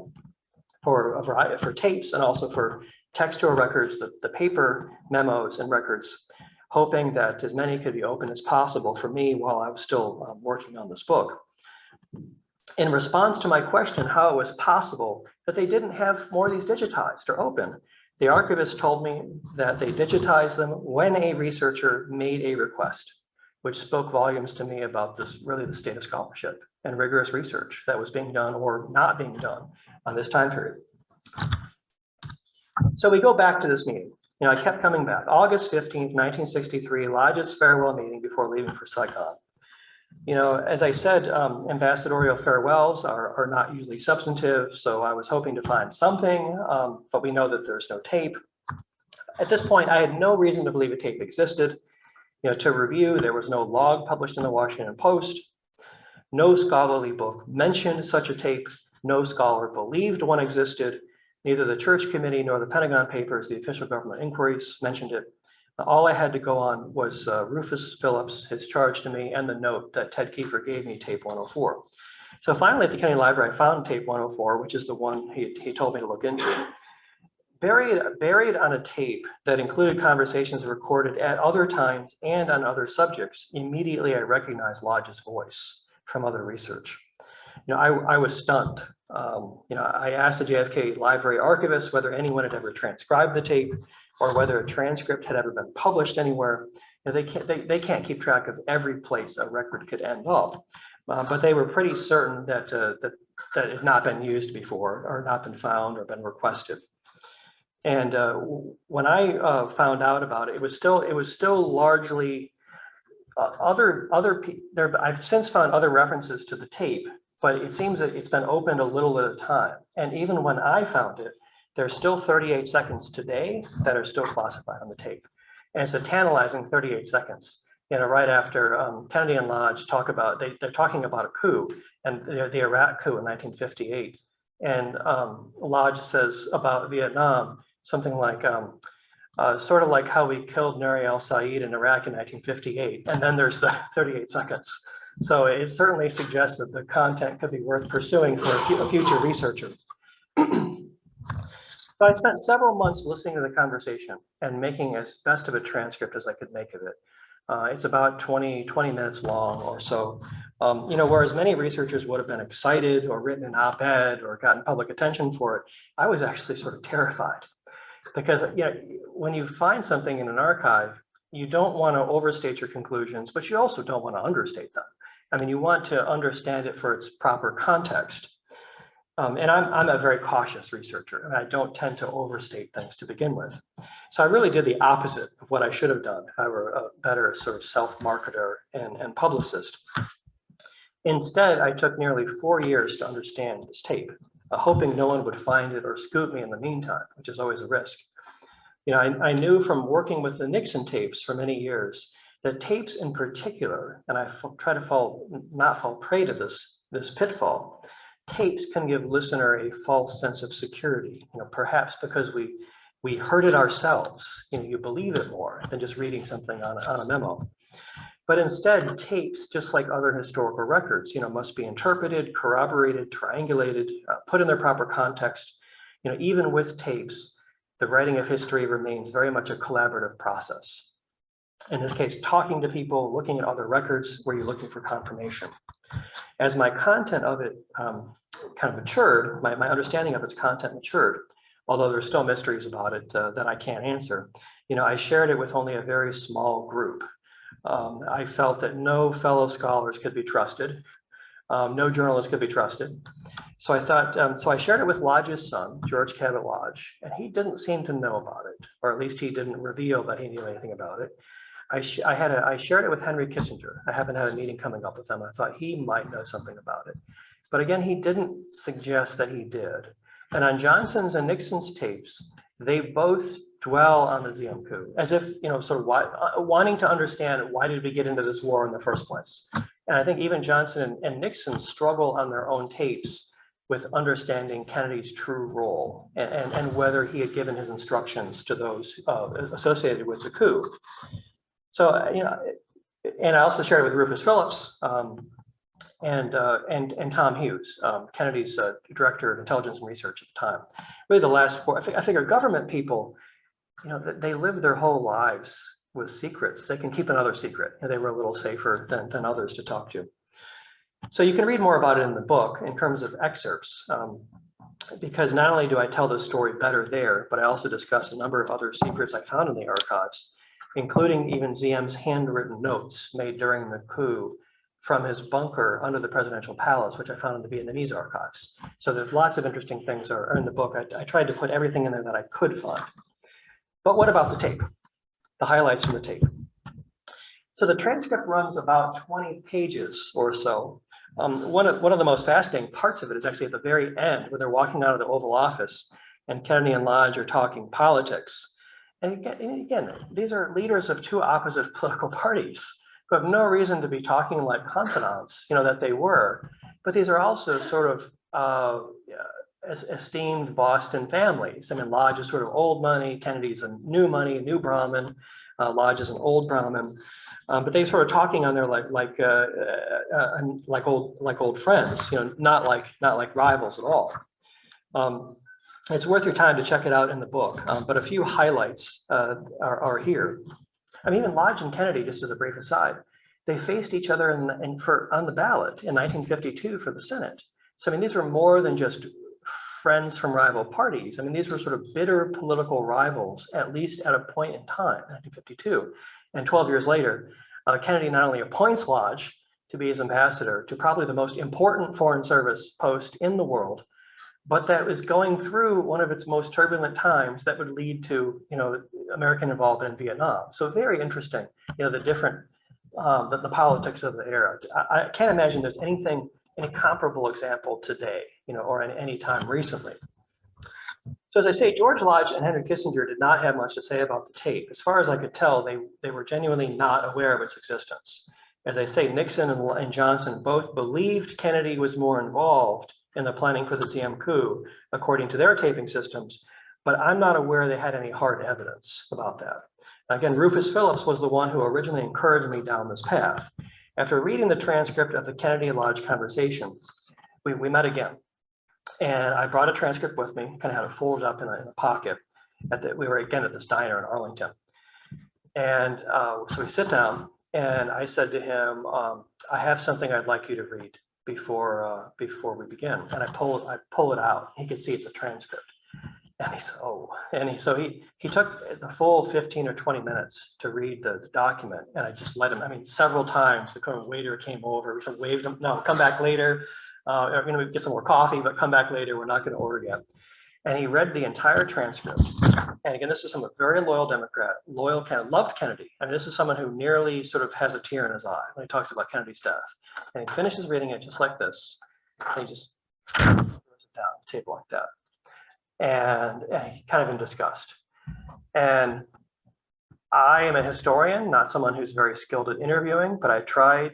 Speaker 2: for tapes and also for textual records, the paper memos and records, hoping that as many could be open as possible for me while I was still working on this book. In response to my question how it was possible that they didn't have more of these digitized or open, the archivist told me that they digitized them when a researcher made a request, which spoke volumes to me about really the state of scholarship and rigorous research that was being done or not being done on this time period. So we go back to this meeting. I kept coming back. August 15th, 1963, Lodge's farewell meeting before leaving for Saigon. As I said, ambassadorial farewells are not usually substantive, so I was hoping to find something, but we know that there's no tape. At this point, I had no reason to believe a tape existed. To review, there was no log published in the Washington Post. No scholarly book mentioned such a tape. No scholar believed one existed. Neither the Church Committee nor the Pentagon Papers, the official government inquiries, mentioned it. All I had to go on was Rufus Phillips, his charge to me, and the note that Ted Kiefer gave me, tape 104. So finally at the Kennedy Library, I found tape 104, which is the one he told me to look into. Buried on a tape that included conversations recorded at other times and on other subjects, immediately I recognized Lodge's voice from other research. I was stunned. I asked the JFK Library archivist whether anyone had ever transcribed the tape or whether a transcript had ever been published anywhere. They can't keep track of every place a record could end up, but they were pretty certain that it had not been used before or not been found or been requested. And when I found out about it, it was still largely I've since found other references to the tape, but it seems that it's been opened a little at a time. And even when I found it, there's still 38 seconds today that are still classified on the tape. And it's a tantalizing 38 seconds. Right after Kennedy and Lodge talk about, they're talking about a coup, and the Iraq coup in 1958. And Lodge says about Vietnam, something like, sort of like how we killed Nuri al-Said in Iraq in 1958. And then there's the 38 seconds. So it certainly suggests that the content could be worth pursuing for a future researcher. So I spent several months listening to the conversation and making as best of a transcript as I could make of it. It's about 20 minutes long or so. Whereas many researchers would have been excited or written an op-ed or gotten public attention for it, I was actually sort of terrified. Because when you find something in an archive, you don't want to overstate your conclusions, but you also don't want to understate them. I mean, you want to understand it for its proper context. And I'm a very cautious researcher, and I don't tend to overstate things to begin with. So I really did the opposite of what I should have done if I were a better sort of self-marketer and publicist. Instead, I took nearly 4 years to understand this tape, hoping no one would find it or scoop me in the meantime, which is always a risk. I knew from working with the Nixon tapes for many years that tapes in particular, and I try to not fall prey to this pitfall, tapes can give listener a false sense of security, perhaps because we heard it ourselves. You believe it more than just reading something on a memo. But instead, tapes, just like other historical records, must be interpreted, corroborated, triangulated, put in their proper context. Even with tapes, the writing of history remains very much a collaborative process. In this case, talking to people, looking at other records where you're looking for confirmation. As my content of it kind of matured, my understanding of its content matured, although there's still mysteries about it that I can't answer. I shared it with only a very small group. I felt that no fellow scholars could be trusted. No journalists could be trusted. So I thought, so I shared it with Lodge's son, George Cabot Lodge, and he didn't seem to know about it, or at least he didn't reveal that he knew anything about it. I shared it with Henry Kissinger. I happen to have a meeting coming up with him. I thought he might know something about it. But again, he didn't suggest that he did. And on Johnson's and Nixon's tapes, they both dwell on the Diem coup, as if, sort of wanting to understand why did we get into this war in the first place. And I think even Johnson and Nixon struggle on their own tapes with understanding Kennedy's true role and whether he had given his instructions to those associated with the coup. So, and I also shared it with Rufus Phillips and Tom Hughes, Kennedy's director of intelligence and research at the time. Really the last four, I figure government people, they live their whole lives with secrets. They can keep another secret, and they were a little safer than others to talk to. So you can read more about it in the book in terms of excerpts, because not only do I tell this story better there, but I also discuss a number of other secrets I found in the archives, including even Diem's handwritten notes made during the coup from his bunker under the presidential palace, which I found in the Vietnamese archives. So there's lots of interesting things are in the book. I tried to put everything in there that I could find. But what about the tape? The highlights from the tape. So the transcript runs about 20 pages or so. One of the most fascinating parts of it is actually at the very end, where they're walking out of the Oval Office and Kennedy and Lodge are talking politics. And again, these are leaders of two opposite political parties who have no reason to be talking like confidants, that they were. But these are also sort of esteemed Boston families. I mean, Lodge is sort of old money, Kennedy's a new money, new Brahmin, Lodge is an old Brahmin. But they sort of talking on there like old friends, not like rivals at all. It's worth your time to check it out in the book, but a few highlights are here. I mean, even Lodge and Kennedy, just as a brief aside, they faced each other on the ballot in 1952 for the Senate. So I mean, these were more than just friends from rival parties. I mean, these were sort of bitter political rivals, at least at a point in time, 1952. And 12 years later, Kennedy not only appoints Lodge to be his ambassador to probably the most important foreign service post in the world, but that was going through one of its most turbulent times that would lead to, American involvement in Vietnam. So very interesting, the different, the politics of the era. I can't imagine there's any comparable example today, or in any time recently. So as I say, George Lodge and Henry Kissinger did not have much to say about the tape. As far as I could tell, they were genuinely not aware of its existence. As I say, Nixon and Johnson both believed Kennedy was more involved in the planning for the ZM coup, according to their taping systems, but I'm not aware they had any hard evidence about that. Again, Rufus Phillips was the one who originally encouraged me down this path. After reading the transcript of the Kennedy Lodge conversation, we met again. And I brought a transcript with me, kind of had it folded up in a pocket. We were again at this diner in Arlington. And so we sit down and I said to him, I have something I'd like you to read before we begin. And I pull it out. He could see it's a transcript. And he said, oh, and so he took the full 15 or 20 minutes to read the document. And I just let him, I mean, several times the waiter came over, we sort of waved him, no, come back later. We get some more coffee, but come back later. We're not going to order yet. And he read the entire transcript. And again, this is someone very loyal Democrat, loyal Kennedy, loved Kennedy. I mean, this is someone who nearly sort of has a tear in his eye when he talks about Kennedy's death. And he finishes reading it just like this. And he just throws it down on the table like that. And he kind of in disgust. And I am a historian, not someone who's very skilled at interviewing, but I tried.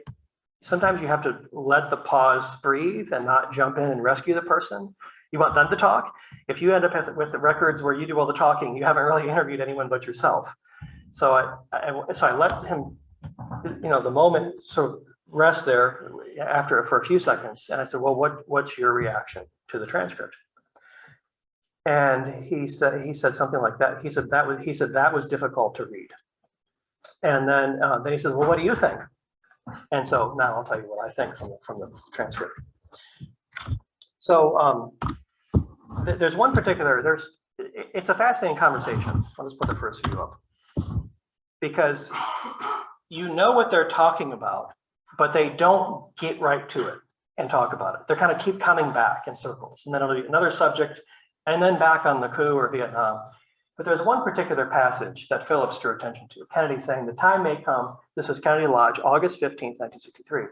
Speaker 2: Sometimes you have to let the pause breathe and not jump in and rescue the person. You want them to talk. If you end up with the records where you do all the talking, you haven't really interviewed anyone but yourself. So I let him, the moment sort of rest there for a few seconds. And I said, well, what's your reaction to the transcript? And he said something like that. He said that was difficult to read. And then he said, well, what do you think? And so now I'll tell you what I think from the transcript. So there's one particular, it's a fascinating conversation. I'll just put the first few up. Because you know what they're talking about, but they don't get right to it and talk about it. They kind of keep coming back in circles. And then it'll be another subject, and then back on the coup or Vietnam. But there's one particular passage that Phillips drew attention to. Kennedy saying, the time may come, this is Kennedy Lodge, August 15th, 1963.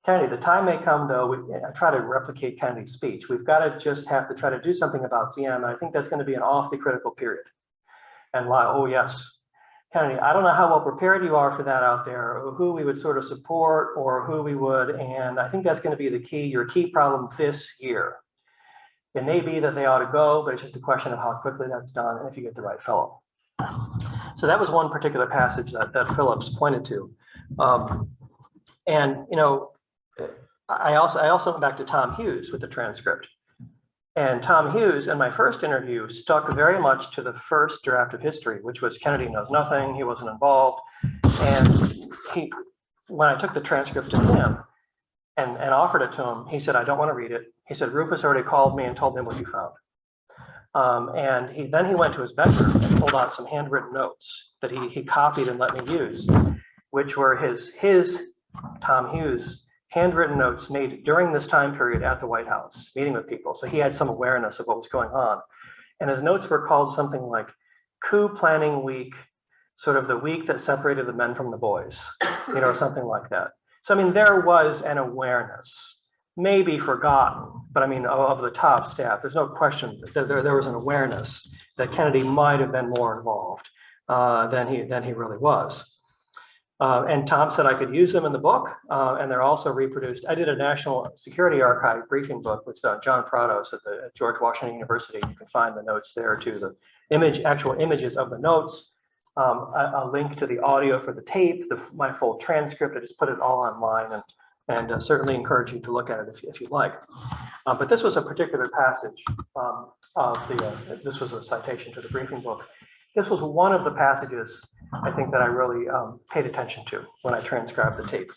Speaker 2: Kennedy, the time may come though, I try to replicate Kennedy's speech. We've got to just have to try to do something about ZM. And I think that's going to be an awfully critical period. And Lodge, oh yes. Kennedy, I don't know how well prepared you are for that out there, or who we would sort of support or who we would. And I think that's going to be your key problem this year. It may be that they ought to go, but it's just a question of how quickly that's done and if you get the right fellow. So that was one particular passage that Phillips pointed to. I also went back to Tom Hughes with the transcript. And Tom Hughes, in my first interview, stuck very much to the first draft of history, which was Kennedy knows nothing, he wasn't involved. And when I took the transcript to him and offered it to him, he said, I don't want to read it. He said, Rufus already called me and told me what you found. And then he went to his bedroom and pulled out some handwritten notes that he copied and let me use, which were his Tom Hughes handwritten notes made during this time period at the White House, meeting with people. So he had some awareness of what was going on. And his notes were called something like coup planning week, sort of the week that separated the men from the boys, something like that. So, I mean, there was an awareness, maybe forgotten, but I mean, of the top staff, there's no question that there was an awareness that Kennedy might have been more involved than he really was. And Tom said I could use them in the book, and they're also reproduced. I did a National Security Archive briefing book with John Prados at George Washington University. You can find the notes there too, the actual images of the notes, a link to the audio for the tape, my full transcript. I just put it all online, and certainly encourage you to look at it if you like. But this was a particular passage this was a citation to the briefing book. This was one of the passages I think that I really paid attention to when I transcribed the tape.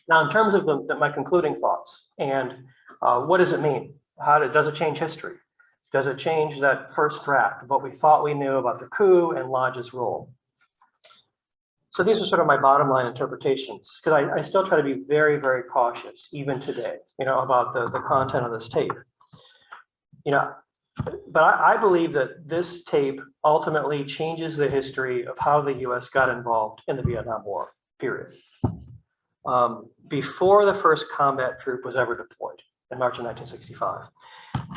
Speaker 2: Now, in terms of my concluding thoughts, and what does it mean? Does it change history? Does it change that first draft of what we thought we knew about the coup and Lodge's role? So these are sort of my bottom line interpretations, because I still try to be very, very cautious, even today, about the content of this tape. But I believe that this tape ultimately changes the history of how the US got involved in the Vietnam War, period. Before the first combat troop was ever deployed in March of 1965,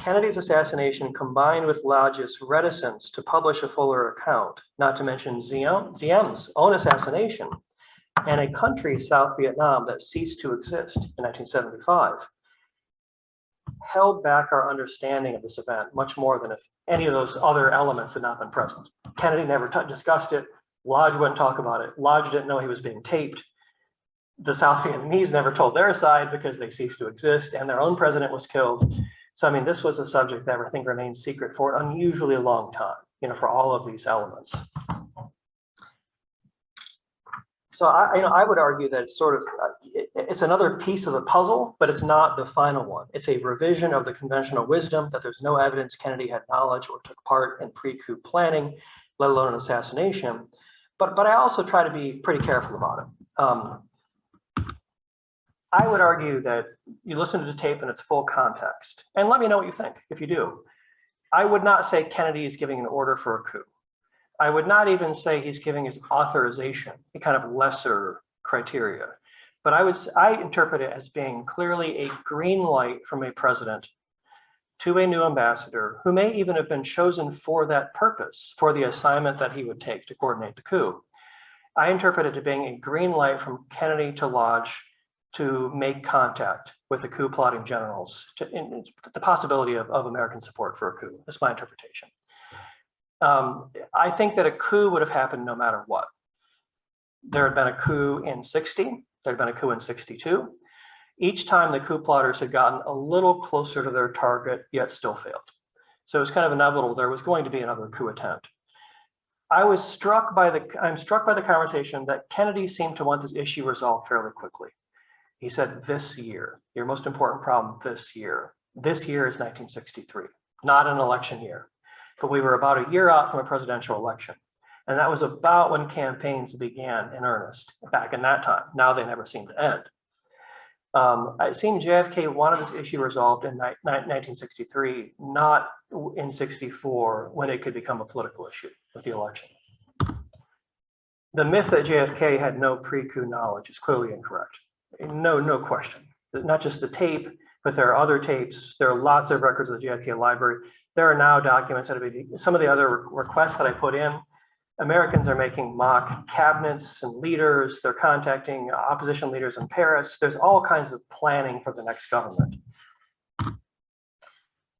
Speaker 2: Kennedy's assassination, combined with Lodge's reticence to publish a fuller account, not to mention Diem's own assassination, and a country, South Vietnam, that ceased to exist in 1975, held back our understanding of this event much more than if any of those other elements had not been present. Kennedy never discussed it. Lodge wouldn't talk about it. Lodge didn't know he was being taped. The South Vietnamese never told their side because they ceased to exist, and their own president was killed. So, I mean, this was a subject that I think remains secret for an unusually long time, for all of these elements. So I would argue that it's sort of, it's another piece of the puzzle, but it's not the final one. It's a revision of the conventional wisdom that there's no evidence Kennedy had knowledge or took part in pre-coup planning, let alone an assassination. But I also try to be pretty careful about it. I would argue that you listen to the tape in its full context, and let me know what you think if you do. I would not say Kennedy is giving an order for a coup. I would not even say he's giving his authorization, a kind of lesser criteria. But I interpret it as being clearly a green light from a president to a new ambassador who may even have been chosen for that purpose, for the assignment that he would take to coordinate the coup. I interpret it as being a green light from Kennedy to Lodge to make contact with the coup plotting generals, in the possibility of American support for a coup. That's my interpretation. I think that a coup would have happened no matter what. There had been a coup in 60, there had been a coup in 62. Each time the coup plotters had gotten a little closer to their target, yet still failed. So it was kind of inevitable there was going to be another coup attempt. I'm struck by the conversation that Kennedy seemed to want this issue resolved fairly quickly. He said, this year, your most important problem this year. This year is 1963, not an election year. But we were about a year out from a presidential election. And that was about when campaigns began in earnest back in that time. Now they never seem to end. It seemed JFK wanted this issue resolved in 1963, not in 64, when it could become a political issue with the election. The myth that JFK had no pre-coup knowledge is clearly incorrect. No question. Not just the tape, but there are other tapes. There are lots of records of the JFK library. There are now documents that have been, some of the other requests that I put in, Americans are making mock cabinets and leaders. They're contacting opposition leaders in Paris. There's all kinds of planning for the next government.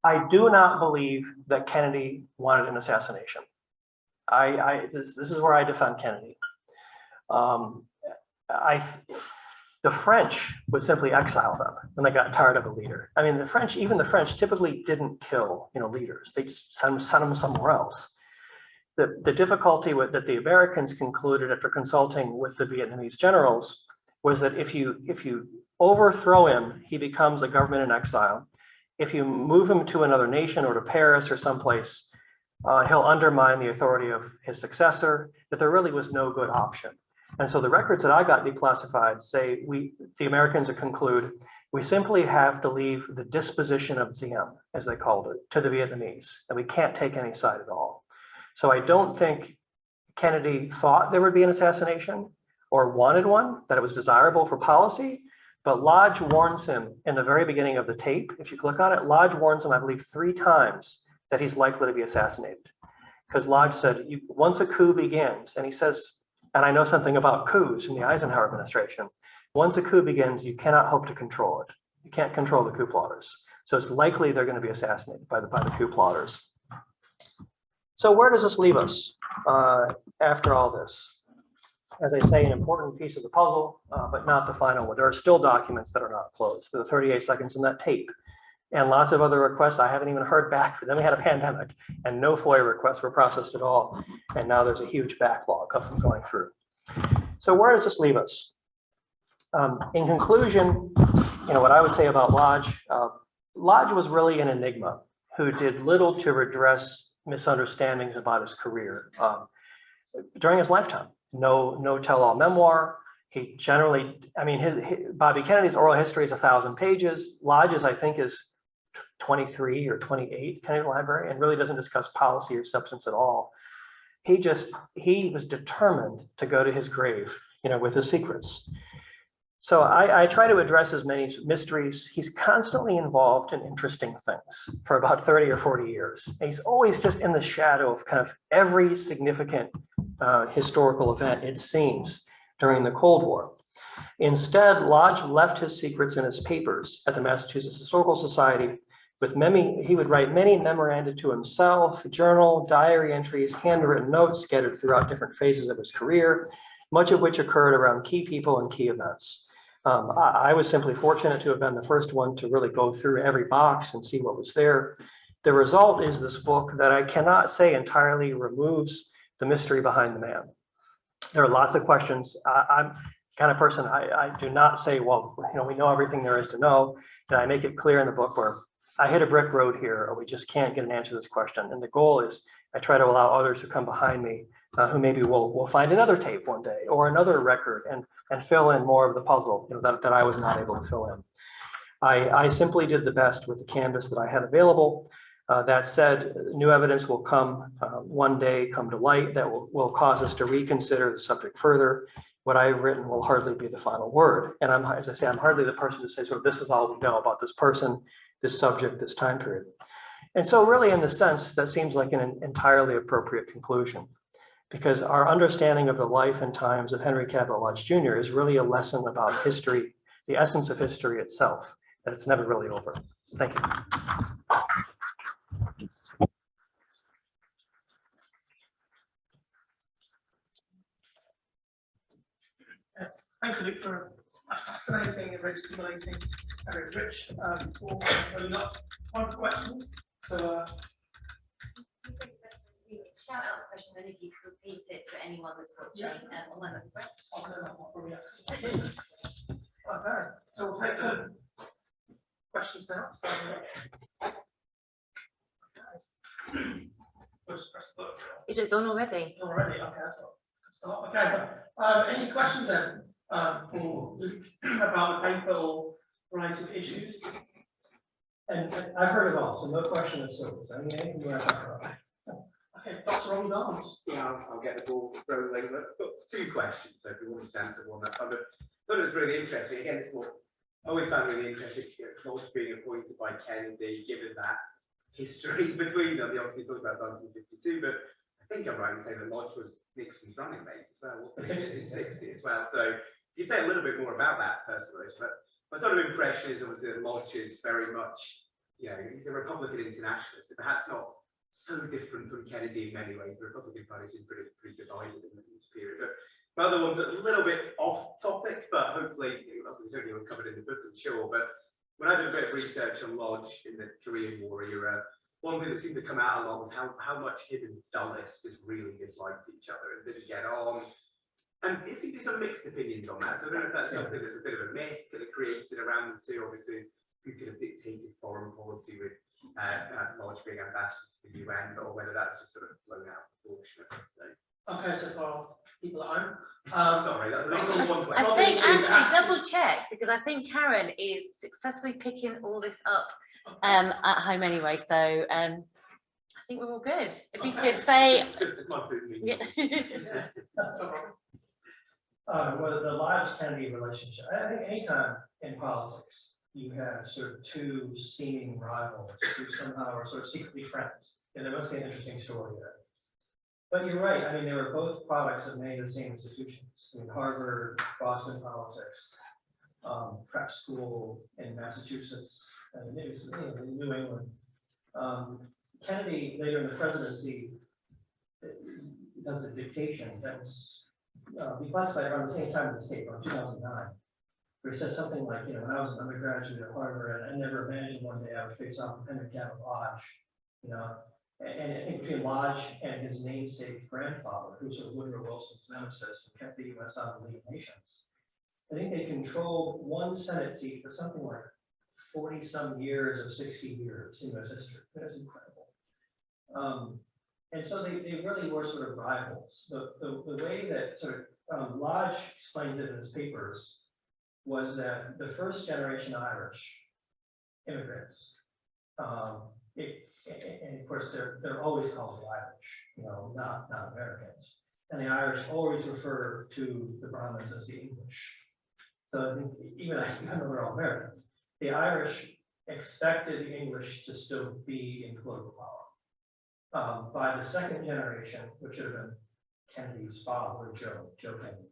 Speaker 2: I do not believe that Kennedy wanted an assassination. This is where I defend Kennedy. The French would simply exile them when they got tired of a leader. I mean, even the French typically didn't kill, leaders. They just sent them somewhere else. The difficulty that the Americans concluded after consulting with the Vietnamese generals was that if you overthrow him, he becomes a government in exile. If you move him to another nation or to Paris or someplace, he'll undermine the authority of his successor, that there really was no good option. And so the records that I got declassified say the Americans conclude we simply have to leave the disposition of Diem, as they called it, to the Vietnamese, and we can't take any side at all. So I don't think Kennedy thought there would be an assassination or wanted one, that it was desirable for policy, but Lodge warns him in the very beginning of the tape. If you click on it, Lodge warns him, I believe, 3 times that he's likely to be assassinated. Because Lodge said, once a coup begins, and he says, and I know something about coups in the Eisenhower administration, once a coup begins, you cannot hope to control it. You can't control the coup plotters. So it's likely they're going to be assassinated by the coup plotters. So where does this leave us after all this? As I say, an important piece of the puzzle, but not the final one. There are still documents that are not closed. There are 38 seconds in that tape. And lots of other requests I haven't even heard back. Then we had a pandemic and no FOIA requests were processed at all. And now there's a huge backlog of them going through. So where does this leave us? In conclusion, what I would say about Lodge, Lodge was really an enigma who did little to redress misunderstandings about his career during his lifetime. No tell-all memoir. He generally, Bobby Kennedy's oral history is 1,000 pages. Lodge's, I think, is 23 or 28 Kennedy Library, and really doesn't discuss policy or substance at all. He was determined to go to his grave, with his secrets. So I try to address as many mysteries. He's constantly involved in interesting things for about 30 or 40 years. And he's always just in the shadow of kind of every significant historical event, it seems, during the Cold War. Instead, Lodge left his secrets in his papers at the Massachusetts Historical Society. He would write many memoranda to himself, journal, diary entries, handwritten notes scattered throughout different phases of his career, much of which occurred around key people and key events. I was simply fortunate to have been the first one to really go through every box and see what was there. The result is this book that I cannot say entirely removes the mystery behind the man. There are lots of questions. I'm the kind of person, I do not say, well, we know everything there is to know. And I make it clear in the book where I hit a brick road here, or we just can't get an answer to this question. And the goal is I try to allow others who come behind me who maybe will find another tape one day or another record and fill in more of the puzzle that I was not able to fill in. I simply did the best with the canvas that I had available. That said, new evidence will come one day, come to light that will cause us to reconsider the subject further. What I've written will hardly be the final word. And as I say, I'm hardly the person to say, sort of, this is all we know about this person, this subject, this time period. And so really, in the sense, that seems like an entirely appropriate conclusion, because our understanding of the life and times of Henry Cabot Lodge Jr. is really a lesson about history, the essence of history itself, that it's never really over. Thank you.
Speaker 1: Thank you, Luke, for a fascinating and very stimulating and very rich talk. So we've got time for questions. So
Speaker 3: shout out the question, then if you could repeat it for anyone that's watching online.
Speaker 1: Okay, so we'll take some questions now. So, we'll just press the button.
Speaker 3: It is on already.
Speaker 1: Already, okay, that's not. Okay, any questions then for Luke about the paper or related issues?
Speaker 2: And I've heard it all, so no question is silly. So anything you want to talk about?
Speaker 1: Okay, Dr. Ron Dance.
Speaker 4: Yeah, I'll get the ball rolling. But I've got two questions, so if you want to answer one, I thought it was really interesting. Again, it's what I always found really interesting, Lodge being appointed by Kennedy, given that history between them. They obviously talked about 1952, but I think I'm right in saying that Lodge was Nixon's running mate as well, wasn't it? In 60 as well. So you could say a little bit more about that personal issue. But my sort of impression is obviously that Lodge is very much, he's a Republican internationalist, so perhaps not so different from Kennedy in many ways. The Republican Party is pretty divided in this period. But my other one's a little bit off topic, but hopefully it's only covered in the book, I'm sure. But when I did a bit of research on Lodge in the Korean War era, one thing that seemed to come out a lot was how much him and Dulles just really disliked each other and didn't get on. And there seemed to be some mixed opinions on that. So I don't know if that's something that's a bit of a myth that it created around the two. Obviously, who could have dictated foreign policy with Lodge being ambassador to the UN, or whether that's just sort of blown out of proportion. So.
Speaker 1: Okay, so for people at home.
Speaker 4: Sorry, that's an one question.
Speaker 3: I think actually double check, because I think Karen is successfully picking all this up at home anyway. So I think we're all good. If you could say.
Speaker 4: Just as my food
Speaker 3: Yeah.
Speaker 2: Well, the Lodge-Kennedy relationship, I think anytime in politics you have sort of two seeming rivals who somehow are sort of secretly friends, and there must be an interesting story there. But you're right, I mean, they were both products of many of the same institutions. I mean, Harvard, Boston politics, prep school in Massachusetts, and maybe in New England. Kennedy, later in the presidency, does a dictation that was declassified around the same time as the state, around 2009, where he says something like, when I was an undergraduate at Harvard, I never imagined one day I would face off with Henry Cabot Lodge, and I think between Lodge and his namesake grandfather, who was sort of Woodrow Wilson's nemesis and kept the U.S. out of the League of Nations, I think they controlled one Senate seat for something like 40 some years of 60 years in U.S. history. That's incredible. And so they really were sort of rivals. The way that sort of Lodge explains it in his papers was that the first generation Irish immigrants, and of course they're always called the Irish, not Americans. And the Irish always refer to the Brahmins as the English. So I think even though they're all Americans, the Irish expected the English to still be in political power. By the second generation, which would have been Kennedy's father, Joe Kennedy,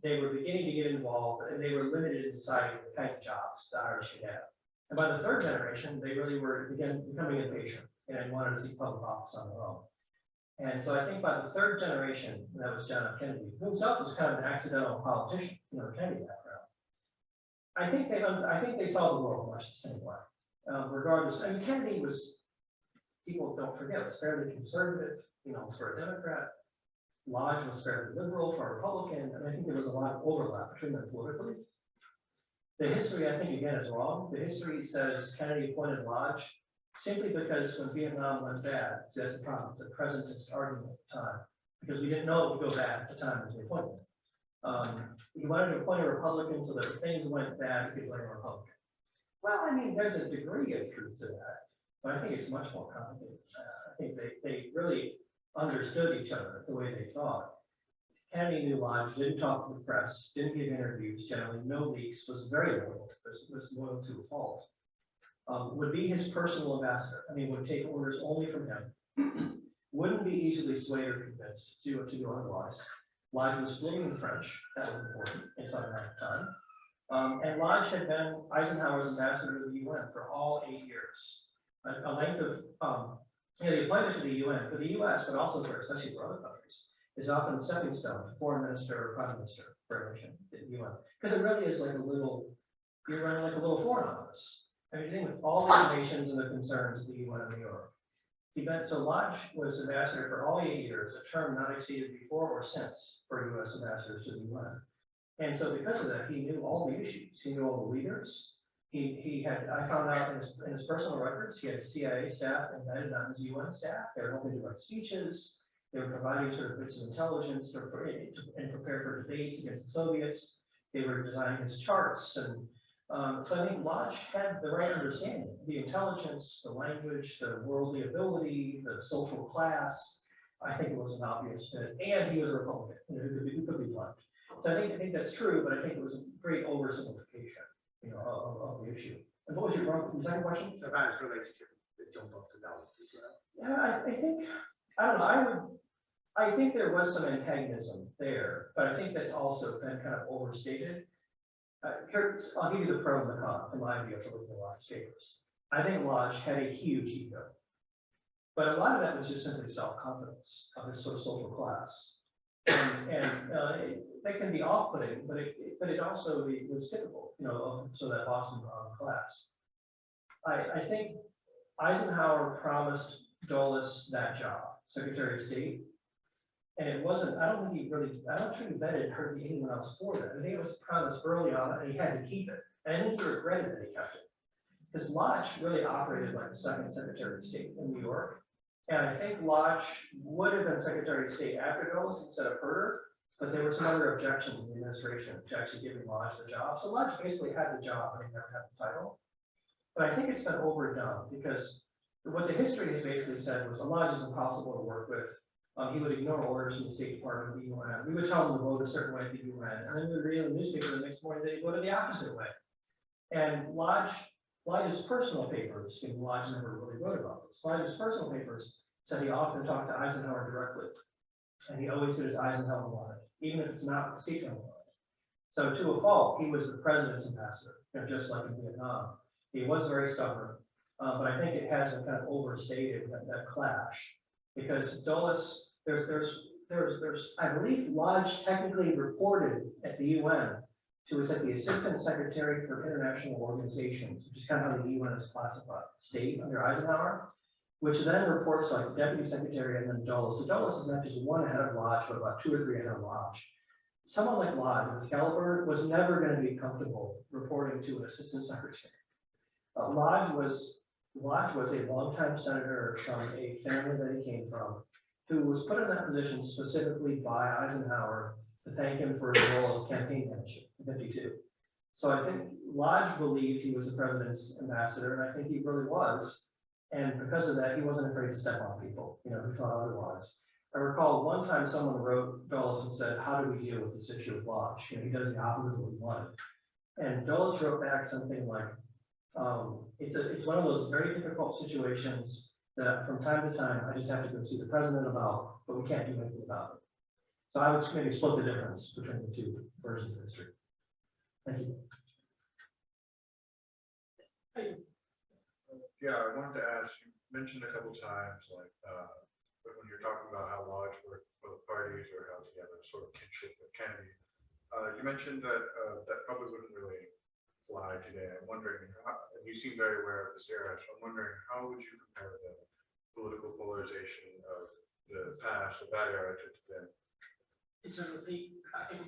Speaker 2: they were beginning to get involved, and they were limited in society with the kinds of jobs the Irish could have. And by the third generation, they really were becoming impatient and wanted to seek public office on their own. And so I think by the third generation, that was John F. Kennedy, who himself was kind of an accidental politician, Kennedy background. I think they saw the world much the same way. Regardless, I mean, Kennedy was, people don't forget, was fairly conservative, for a Democrat. Lodge was fairly liberal for a Republican, and I think there was a lot of overlap between them politically. The history, I think, again, is wrong. The history says Kennedy appointed Lodge simply because when Vietnam went bad, that's the problem, it's a presentist argument at the time, because we didn't know it would go bad at the time of the appointment. He wanted to appoint a Republican so that if things went bad, he could blame a Republican. Well, I mean, there's a degree of truth to that, but I think it's much more complicated than that. I think they really understood each other the way they thought. Kennedy knew Lodge, didn't talk to the press, didn't give interviews, generally no leaks, was very loyal, was loyal to a fault. Would be his personal ambassador. I mean, would take orders only from him. Wouldn't be easily swayed or convinced to do otherwise. Lodge was fluent in French, that was important in Southern at the time. And Lodge had been Eisenhower's ambassador to the UN for all 8 years. A length of, the appointment to the UN, for the US, but also especially for other countries, is often a stepping stone to foreign minister or prime minister for a nation at the UN. Because it really is like you're running like a little foreign office. I mean, with all the nations and the concerns of the UN in New York. So Lodge was ambassador for all 8 years, a term not exceeded before or since for US ambassadors to the UN. And so because of that, he knew all the issues. He knew all the leaders. He had, I found out in his personal records, he had CIA staff embedded on his UN staff. They were helping to write speeches. They were providing sort of bits of intelligence and prepare for debates against the Soviets. They were designing his charts. And so I think Lodge had the right understanding, the intelligence, the language, the worldly ability, the social class. I think it was an obvious fit. And he was a Republican, who could be blunt. So I think that's true, but I think it was a great oversimplification, of the issue. And what was your second question?
Speaker 4: So about his relationship with John Foster Dulles as well.
Speaker 2: Yeah, I think, I don't know, I think there was some antagonism there, but I think that's also been kind of overstated. I'll give you the pro and the con from my view after looking at Lodge's papers. I think Lodge had a huge ego, but a lot of that was just simply self-confidence of his sort of social class. And that can be off-putting, but it also was typical, so that Boston class. I think Eisenhower promised Dulles that job, Secretary of State, and it wasn't. I don't think he vetted hardly anyone else for that. I think it was promised early on, and he had to keep it. And I think he regretted that he kept it, because Lodge really operated like the second Secretary of State in New York. And I think Lodge would have been Secretary of State after Dulles instead of Herter, but there were some other objections in the administration to actually giving Lodge the job. So Lodge basically had the job, but he never had the title. But I think it's been overdone, because what the history has basically said was Lodge is impossible to work with. He would ignore orders from the State Department of the UN. We would tell him to vote a certain way at the UN, and then we would read in the newspaper the next morning that he voted the opposite way. And Lodge's personal papers, Lodge never really wrote about this. Lodge's personal papers said he often talked to Eisenhower directly, and he always did as Eisenhower wanted, even if it's not what the State Department wanted. So to a fault, he was the president's ambassador, just like in Vietnam. He was very stubborn, but I think it has been kind of overstated, that clash, because Dulles, I believe Lodge technically reported at the UN to the Assistant Secretary for International Organizations, which is kind of how the UN is classified, state under Eisenhower, which then reports like Deputy Secretary and then Dulles. So Dulles is not just one ahead of Lodge, but about 2 or 3 ahead of Lodge. Someone like Lodge, this caliber, was never going to be comfortable reporting to an Assistant Secretary. Lodge was a longtime senator from a family that he came from, who was put in that position specifically by Eisenhower to thank him for his role as campaign manager in '52. So I think Lodge believed he was the president's ambassador, and I think he really was. And because of that, he wasn't afraid to step on people, who thought otherwise. I recall one time someone wrote Dulles and said, how do we deal with this issue with Lodge? You know, he does the opposite of what we wanted. And Dulles wrote back something like, it's one of those very difficult situations that from time to time, I just have to go see the president about, but we can't do anything about it. So I would maybe split the difference between the two versions of history. Thank you.
Speaker 5: Yeah, I wanted to ask, you mentioned a couple times, like, when you're talking about how Lodge worked with both parties or how he had a sort of kinship with Kennedy, you mentioned that that probably wouldn't really fly today. I'm wondering, and you seem very aware of this era, so I'm wondering, how would you compare the political polarization of the past, of that era to today?
Speaker 1: It's a repeat. I think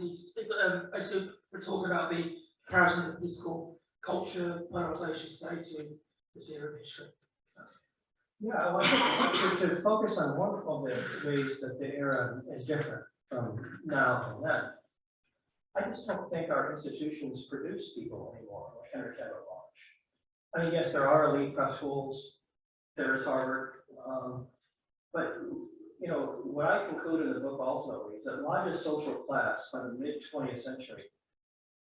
Speaker 1: so we're talking about the comparison of political culture, polarization, state to this era of history.
Speaker 2: Yeah, I want to focus on one of the ways that the era is different from now and then. I just don't think our institutions produce people anymore, like Henry Cabot Lodge. I mean, yes, there are elite prep schools, there's Harvard, but you know, what I conclude in the book ultimately is that Lodge's social class by the mid-20th century,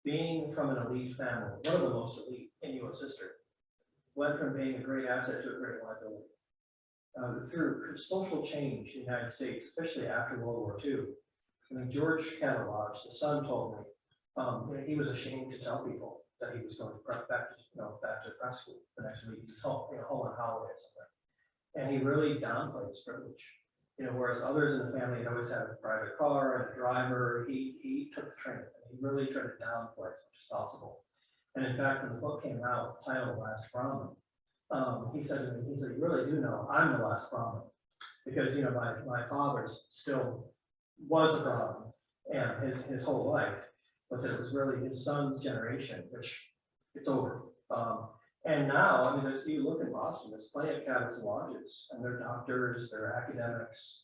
Speaker 2: being from an elite family, one of the most elite in U.S. history, went from being a great asset to a great liability. Through social change in the United States, especially after World War II. I mean, George Cabot Lodge, the son, told me he was ashamed to tell people that he was going to back to prep school the next week. He was home on holiday or something, and he really downplayed his privilege. You know, whereas others in the family had always had a private car and a driver, he took the train. And he really tried to downplay as much as possible. And in fact, when the book came out, titled "Last Brahmin," he said, you really do know I'm the last Brahmin, because you know my father still was a Brahmin and his whole life, but that it was really his son's generation, which it's over. And now, I mean, you look in Boston, there's plenty of Cabot's lodges, and they're doctors, they're academics,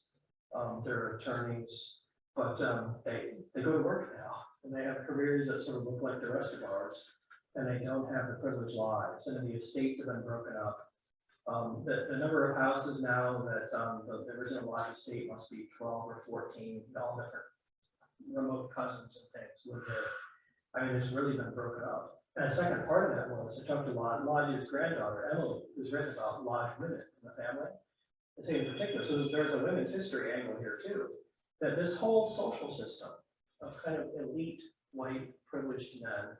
Speaker 2: they're attorneys, but they go to work now, and they have careers that sort of look like the rest of ours, and they don't have the privileged lives, and the estates have been broken up. The number of houses now that the original Lodge estate must be 12 or 14, all different remote cousins and things live there. I mean, it's really been broken up. And the second part of that was, I talked to Lodge's granddaughter, Emily, who's written about Lodge women in the family. I say in particular, so there's a women's history angle here too, that this whole social system of kind of elite, white, privileged men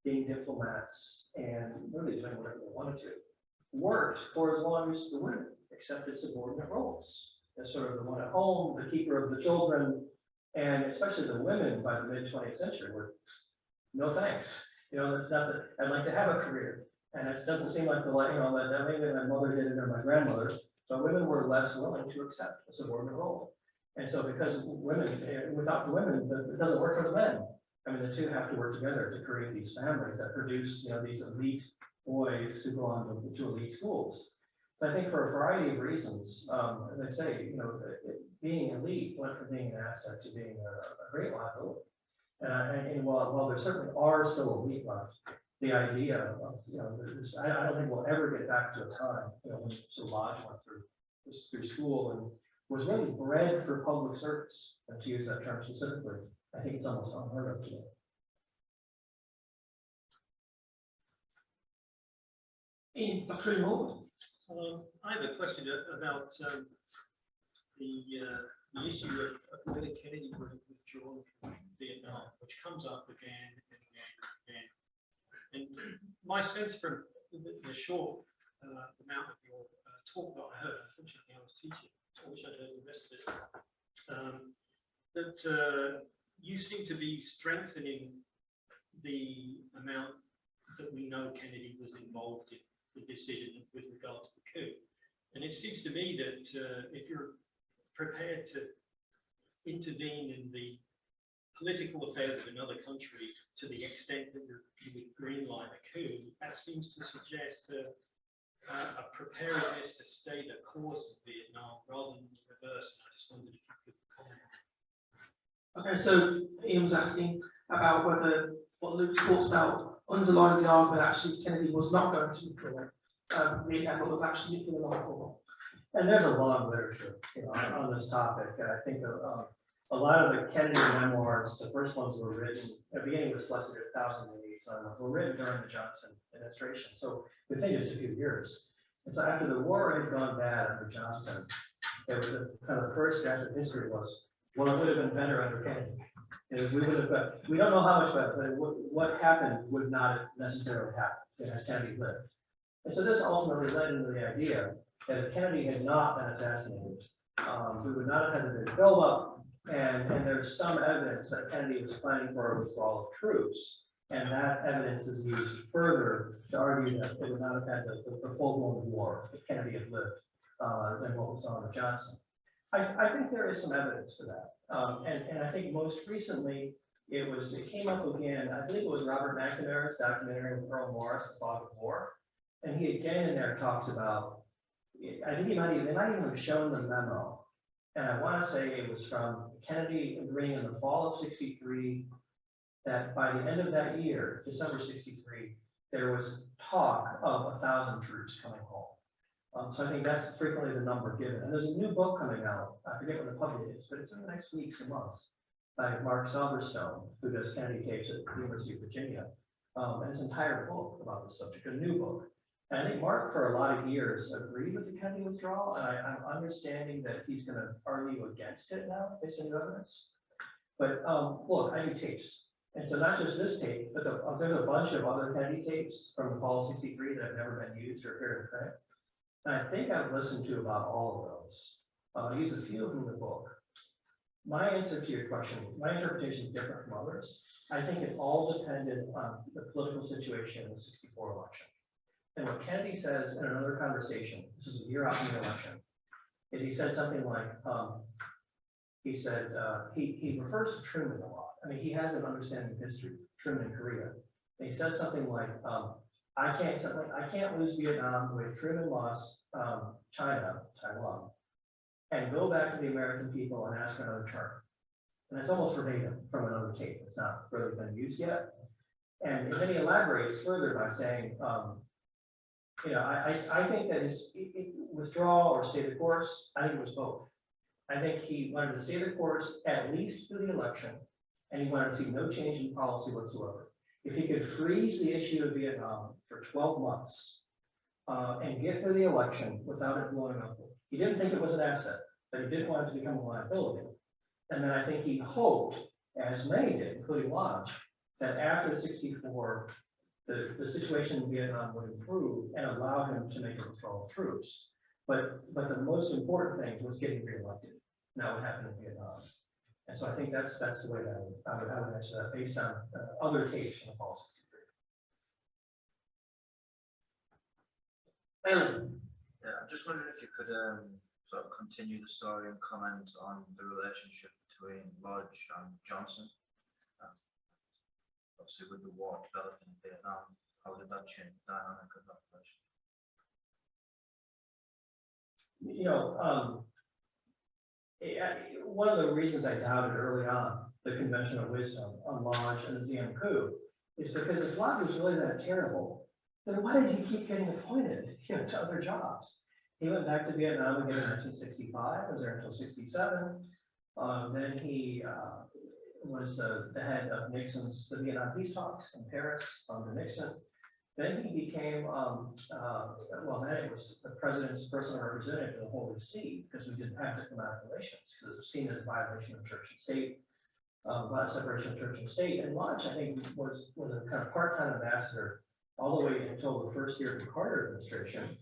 Speaker 2: being diplomats and really doing whatever they wanted to, worked for as long as the women accepted subordinate roles. As sort of the one at home, the keeper of the children, and especially the women by the mid-20th century were, no thanks. You know, that's not that I'd like to have a career. And it doesn't seem like that maybe my mother did it or my grandmother, but women were less willing to accept a subordinate role. And so because women, without the women, it doesn't work for the men. I mean, the two have to work together to create these families that produce, you know, these elite boys who go on to elite schools. So I think for a variety of reasons, as I say, you know, being elite went from being an asset to being a great liability. And while there certainly are still elite left, the idea of, you know, I don't think we'll ever get back to a time, you know, when so Lodge went through school and was really bred for public service, and to use that term specifically, I think it's almost unheard of today.
Speaker 1: In Dr. Moore.
Speaker 6: I have a question about the issue of whether Kennedy would have withdrawn from Vietnam, which comes up again and again and again. And my sense from the short amount of your talk that I heard, unfortunately I was teaching, I wish I'd heard the rest of it, that you seem to be strengthening the amount that we know Kennedy was involved in the decision with regard to the coup. And it seems to me that if you're prepared to intervene in the political affairs of another country to the extent that you would greenlight a coup, that seems to suggest a preparedness to stay the course of Vietnam rather than the reverse. And I just wondered if you could comment on that. Okay,
Speaker 1: so Ian was asking about whether what Luke talks about underlines the argument that actually Kennedy was not going to withdraw Vietnam, but was actually for the long haul.
Speaker 2: And there's a long literature, on this topic. And I think a lot of the Kennedy memoirs, the first ones were written, at the beginning was selected 1,080 some were written during the Johnson administration. So we think it's a few years. And so after the war had gone bad under Johnson, there was kind of the first draft of history was, well, it would have been better under Kennedy. And we would have, we don't know how much better, but what happened would not have necessarily happened as Kennedy lived. And so this ultimately led into the idea that if Kennedy had not been assassinated, we would not have had the big buildup. And there's some evidence that Kennedy was planning for a withdrawal of troops. And that evidence is used further to argue that they would not have had the full-blown war if Kennedy had lived than what we saw under Johnson. I think there is some evidence for that. And I think most recently, it came up again, I believe it was Robert McNamara's documentary with Earl Morris, The Fog of War. And he again in there talks about, I think they might even have shown the memo. And I want to say it was from Kennedy agreeing in the fall of '63 that by the end of that year, December '63, there was talk of 1,000 troops coming home. So I think that's frequently the number given. And there's a new book coming out, I forget when the public is, but it's in the next weeks and months, by Mark Silverstone, who does Kennedy tapes at the University of Virginia. And his entire book about the subject, a new book. And I think Mark, for a lot of years, agreed with the Kennedy withdrawal, and I'm understanding that he's going to argue against it now, based on the evidence. But look, I do tapes. And so not just this tape, but there's a bunch of other Kennedy tapes from the fall of '63 that have never been used or appeared in print. And I think I've listened to about all of those. I use a few of them in the book. My answer to your question, my interpretation is different from others. I think it all depended on the political situation in the '64 election. And what Kennedy says in another conversation, this is a year after the election, is he said something like, he said, he refers to Truman a lot. I mean, he has an understanding of history, Truman in Korea. And he says something like, I can't lose Vietnam the way Truman lost Taiwan, and go back to the American people and ask for another term. And it's almost verbatim from another tape. It's not really been used yet. And then he elaborates further by saying, I think that his withdrawal or stay the course, I think it was both. I think he wanted to stay the course at least through the election, and he wanted to see no change in policy whatsoever. If he could freeze the issue of Vietnam for 12 months and get through the election without it blowing up, he didn't think it was an asset, but he didn't want it to become a liability. And then I think he hoped, as many did, including Lodge, that after '64, the situation in Vietnam would improve and allow him to make a withdrawal of troops. But the most important thing was getting reelected. Now what happened in Vietnam. And so I think that's the way that I would answer that based on other tapes from the fall '63.
Speaker 7: Yeah, I'm just wondering if you could sort of continue the story and comment on the relationship between Lodge and Johnson. Obviously, with the war developing in Vietnam, how did that change the dynamic of that relationship?
Speaker 2: One of the reasons I doubted early on the conventional wisdom on Lodge and the Diem coup is because if Lodge was really that terrible, then why did he keep getting appointed to other jobs? He went back to Vietnam again in 1965, was there until '67. Then he was the head of the Vietnam peace talks in Paris under Nixon. Then he became, then it was the president's personal representative to the Holy See, because we did practice diplomatic relations, because it was seen as a violation of church and state, separation of church and state. And Lodge, I think, was a kind of part-time ambassador all the way until the first year of the Carter administration,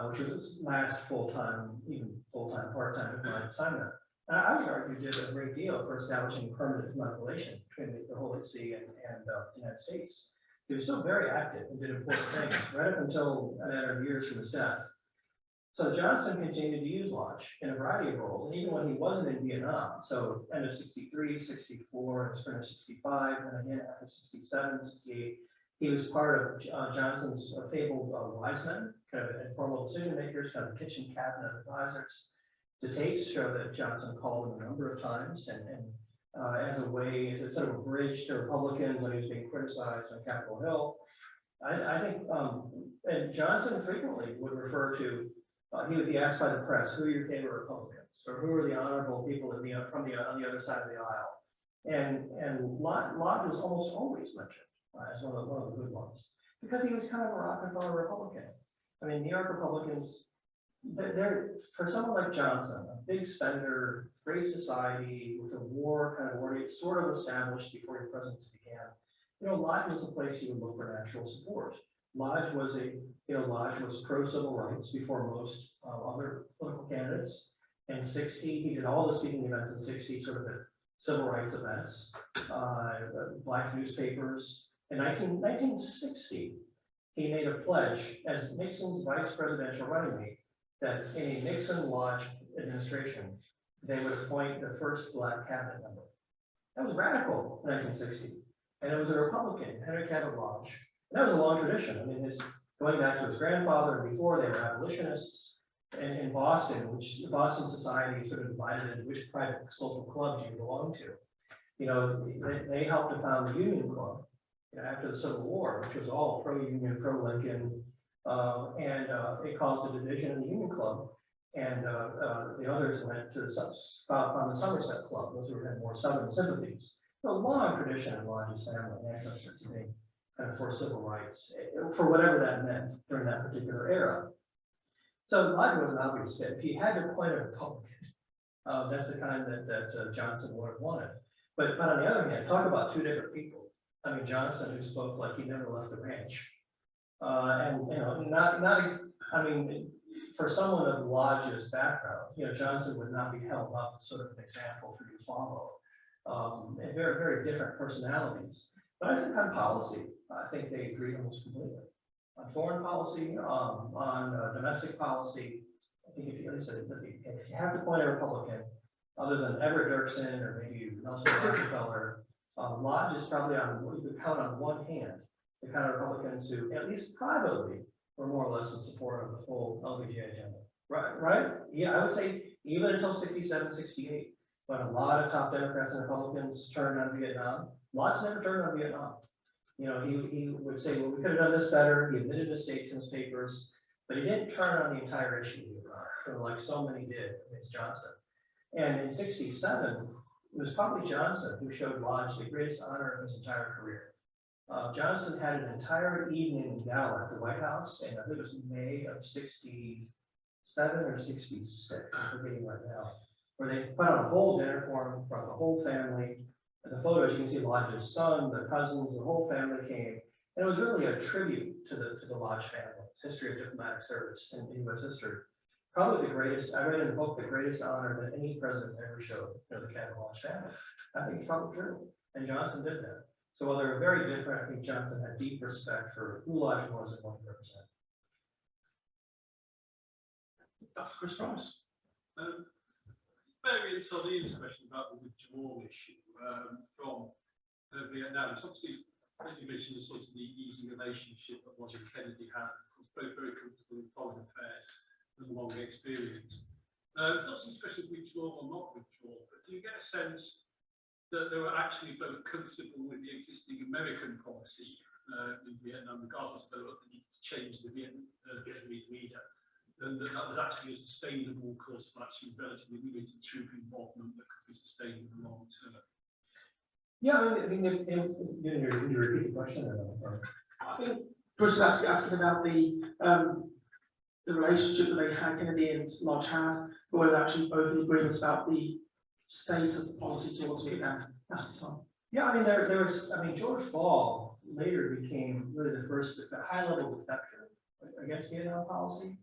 Speaker 2: which was his last full-time, even full-time, part-time diplomatic assignment. And I would argue did a great deal for establishing permanent diplomatic relations between the Holy See and the United States. He was still very active and did important things right up until a matter of years from his death. So Johnson continued to use Lodge in a variety of roles, and even when he wasn't in Vietnam, so end of '63, '64, and spring of '65, and again after '67, '68, he was part of Johnson's fabled wise men, kind of informal decision makers, kind of kitchen cabinet advisors. The tapes show that Johnson called him a number of times, and as a sort of a bridge to Republicans when he was being criticized on Capitol Hill. I think, and Johnson frequently would refer to he would be asked by the press, who are your favorite Republicans, or who are the honorable people on the other side of the aisle? And Lodge was almost always mentioned as one of the good ones, because he was kind of a Rockefeller Republican. I mean, New York Republicans, they're for someone like Johnson, a big spender, great society with a war kind of already sort of established before his presidency began. You know, Lodge was a place you would look for natural support. Lodge was pro civil rights before most other political candidates. In 60, he did all the speaking events in 60, sort of the civil rights events, black newspapers. In 1960, he made a pledge as Nixon's vice presidential running mate that in a Nixon-Lodge administration, they would appoint the first black cabinet member. That was radical in 1960. And it was a Republican, Henry Cabot Lodge. And that was a long tradition. I mean, going back to his grandfather and before, they were abolitionists in Boston, which the Boston society sort of divided into which private social club do you belong to. You know, they helped to found the Union Club after the Civil War, which was all pro-Union, pro-Lincoln, and it caused a division in the Union Club. And the others went to found the Somerset Club, those who had more Southern sympathies. A long tradition in Lodge's family and ancestors being kind of for civil rights, for whatever that meant during that particular era. So Lodge was an obvious fit. If you had to appoint a Republican, that's the kind that Johnson would have wanted. But on the other hand, talk about two different people. I mean, Johnson, who spoke like he never left the ranch, and you know, I mean, for someone of Lodge's background, you know, Johnson would not be held up as sort of an example for you to follow. And very, very different personalities. But I think on policy, I think they agree almost completely. On foreign policy, on domestic policy, I think if you have to point a Republican, other than Everett Dirksen or maybe Nelson Rockefeller, Lodge is probably on what you could count on one hand the kind of Republicans who, at least privately, were more or less in support of the full LBJ agenda. Right? Yeah, I would say even until 67, 68. When a lot of top Democrats and Republicans turned on Vietnam, Lodge never turned on Vietnam. You know, he would say, well, we could have done this better. He admitted mistakes in his papers, but he didn't turn on the entire issue, like so many did against Johnson. And in 67, it was probably Johnson who showed Lodge the greatest honor of his entire career. Johnson had an entire evening gala at the White House, and I think it was May of 67 or 66, I'm forgetting right now, where they put on a whole dinner for him, brought the whole family. And the photos, you can see Lodge's son, the cousins, the whole family came. And it was really a tribute to the Lodge family, its history of diplomatic service in U.S. history. Probably the greatest, I read in the book, the greatest honor that any president ever showed, you know, the Cabot Lodge family. I think it's probably true. And Johnson did that. So while they're very different, I think Johnson had deep respect for who Lodge was and what he represented.
Speaker 1: Dr. Chris Ross.
Speaker 6: Very on Ian's question about the withdrawal issue from Vietnam. It's obviously, you mentioned the sort of the easy relationship that Lodge and Kennedy had. It's both very comfortable in foreign affairs and long experience. Not so much a question of withdrawal or not withdrawal, but do you get a sense that they were actually both comfortable with the existing American policy in Vietnam, regardless of whether they needed to change the Vietnamese leader? And that was actually a sustainable course of action, relatively limited troop involvement that could be sustained in the long term.
Speaker 2: Yeah, I mean, you repeat the question.
Speaker 1: I think Chris is asking about the relationship that they had, Kennedy and Lodge had, but whether actually both in agreement about the state of the policy towards Vietnam at the time.
Speaker 2: Yeah, I mean, there was, I mean, George Ball later became really the first high-level defector against Vietnam policy.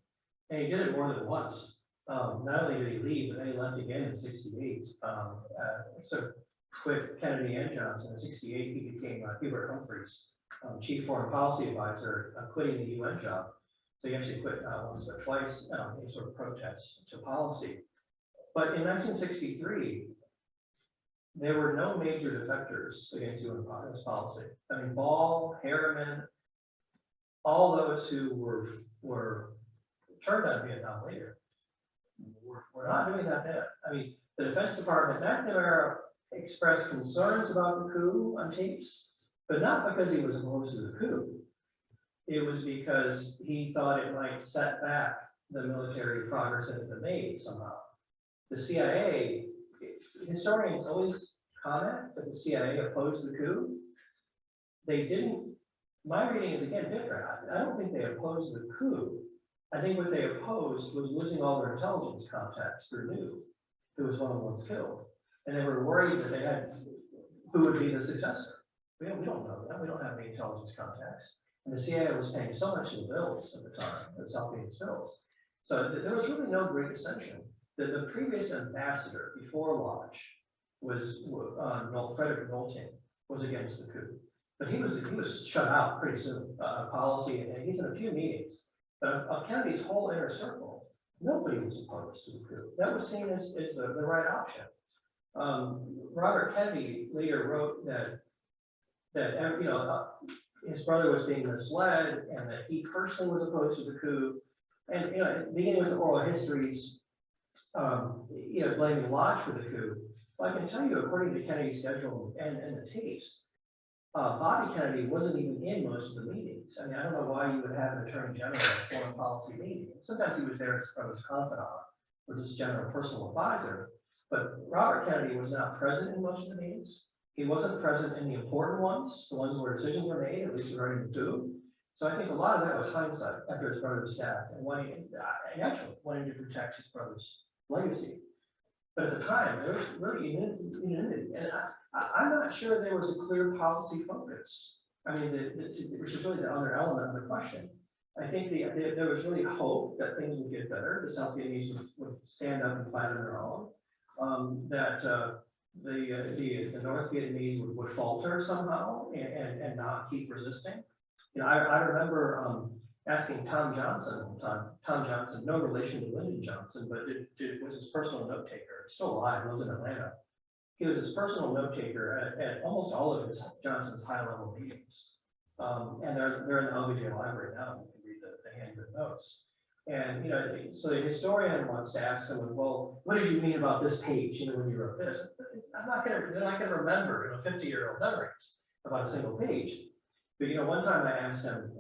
Speaker 2: And he did it more than once. Not only did he leave, but then he left again in 68. So quit Kennedy and Johnson. In 68, he became Hubert Humphrey's chief foreign policy advisor, quitting the UN job. So he actually quit not once but twice in sort of protest to policy. But in 1963, there were no major defectors against UN policy. I mean, Ball, Harriman, all those who were turned on Vietnam later. We're not doing that then. I mean, the Defense Department, McNamara expressed concerns about the coup on tapes, but not because he was opposed to the coup. It was because he thought it might set back the military progress that had been made somehow. The CIA, historians always comment that the CIA opposed the coup. They didn't, my reading is again different. I don't think they opposed the coup. I think what they opposed was losing all their intelligence contacts through New, who was one of the ones killed. And they were worried that they had, who would be the successor. We don't know that. We don't have any intelligence contacts. And the CIA was paying so much of the bills at the time, the South Vietnamese bills. So there was really no great dissension. The previous ambassador before Lodge was Frederick Nolting was against the coup. But he was shut out pretty soon, policy, and he's in a few meetings. But of Kennedy's whole inner circle, nobody was opposed to the coup. That was seen as the right option. Robert Kennedy later wrote that his brother was being misled and that he personally was opposed to the coup. And beginning with the oral histories, blaming Lodge for the coup. Well, I can tell you, according to Kennedy's schedule and the tapes, Bobby Kennedy wasn't even in most of the meetings. I mean, I don't know why you would have an attorney general at a foreign policy meeting. Sometimes he was there as his confidant or just general personal advisor. But Robert Kennedy was not present in most of the meetings. He wasn't present in the important ones, the ones where decisions were made, at least regarding the coup. So I think a lot of that was hindsight after his brother's death and actually wanting to protect his brother's legacy. But at the time, there was really unanimity, and I'm not sure there was a clear policy focus. I mean, which is really the other element of the question. I think there was really hope that things would get better. The South Vietnamese would stand up and fight on their own. That the North Vietnamese would falter somehow and not keep resisting. I remember asking Tom Johnson one time. Tom Johnson, no relation to Lyndon Johnson, but was his personal note taker. Still alive, lives in Atlanta. He was his personal note taker at almost all of Johnson's high-level meetings. And they're in the LBJ library now. You can read the handwritten notes. And so the historian wants to ask someone, well, what did you mean about this page? When you wrote this, they're not gonna remember 50-year-old memories about a single page. But one time I asked him,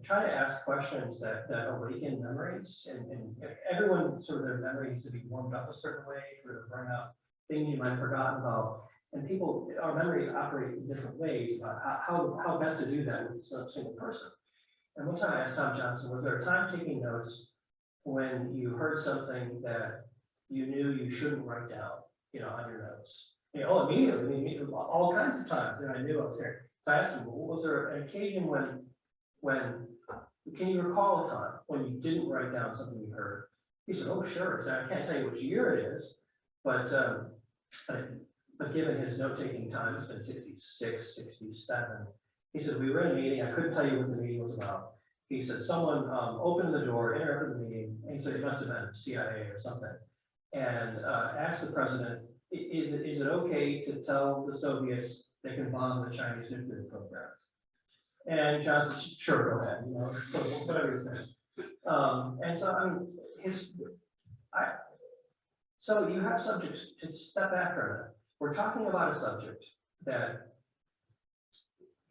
Speaker 2: try to ask questions that awaken memories, and everyone sort of their memory needs to be warmed up a certain way for to bring up things you might have forgotten about. And our memories operate in different ways about how best to do that with a single person. And one time I asked Tom Johnson, was there a time taking notes when you heard something that you knew you shouldn't write down, on your notes? Immediately, all kinds of times, and I knew I was here. So I asked him, well, was there an occasion when can you recall a time when you didn't write down something you heard? He said, oh, sure. So I can't tell you which year it is, but given his note-taking time, it's been 66, 67. He said, we were in a meeting. I couldn't tell you what the meeting was about. He said, someone opened the door, interrupted the meeting, and he said it must have been CIA or something, and asked the president, is it okay to tell the Soviets they can bomb the Chinese nuclear program? And Johnson said, sure, go ahead, so whatever you think. And so, so you have subjects to step back from it. We're talking about a subject that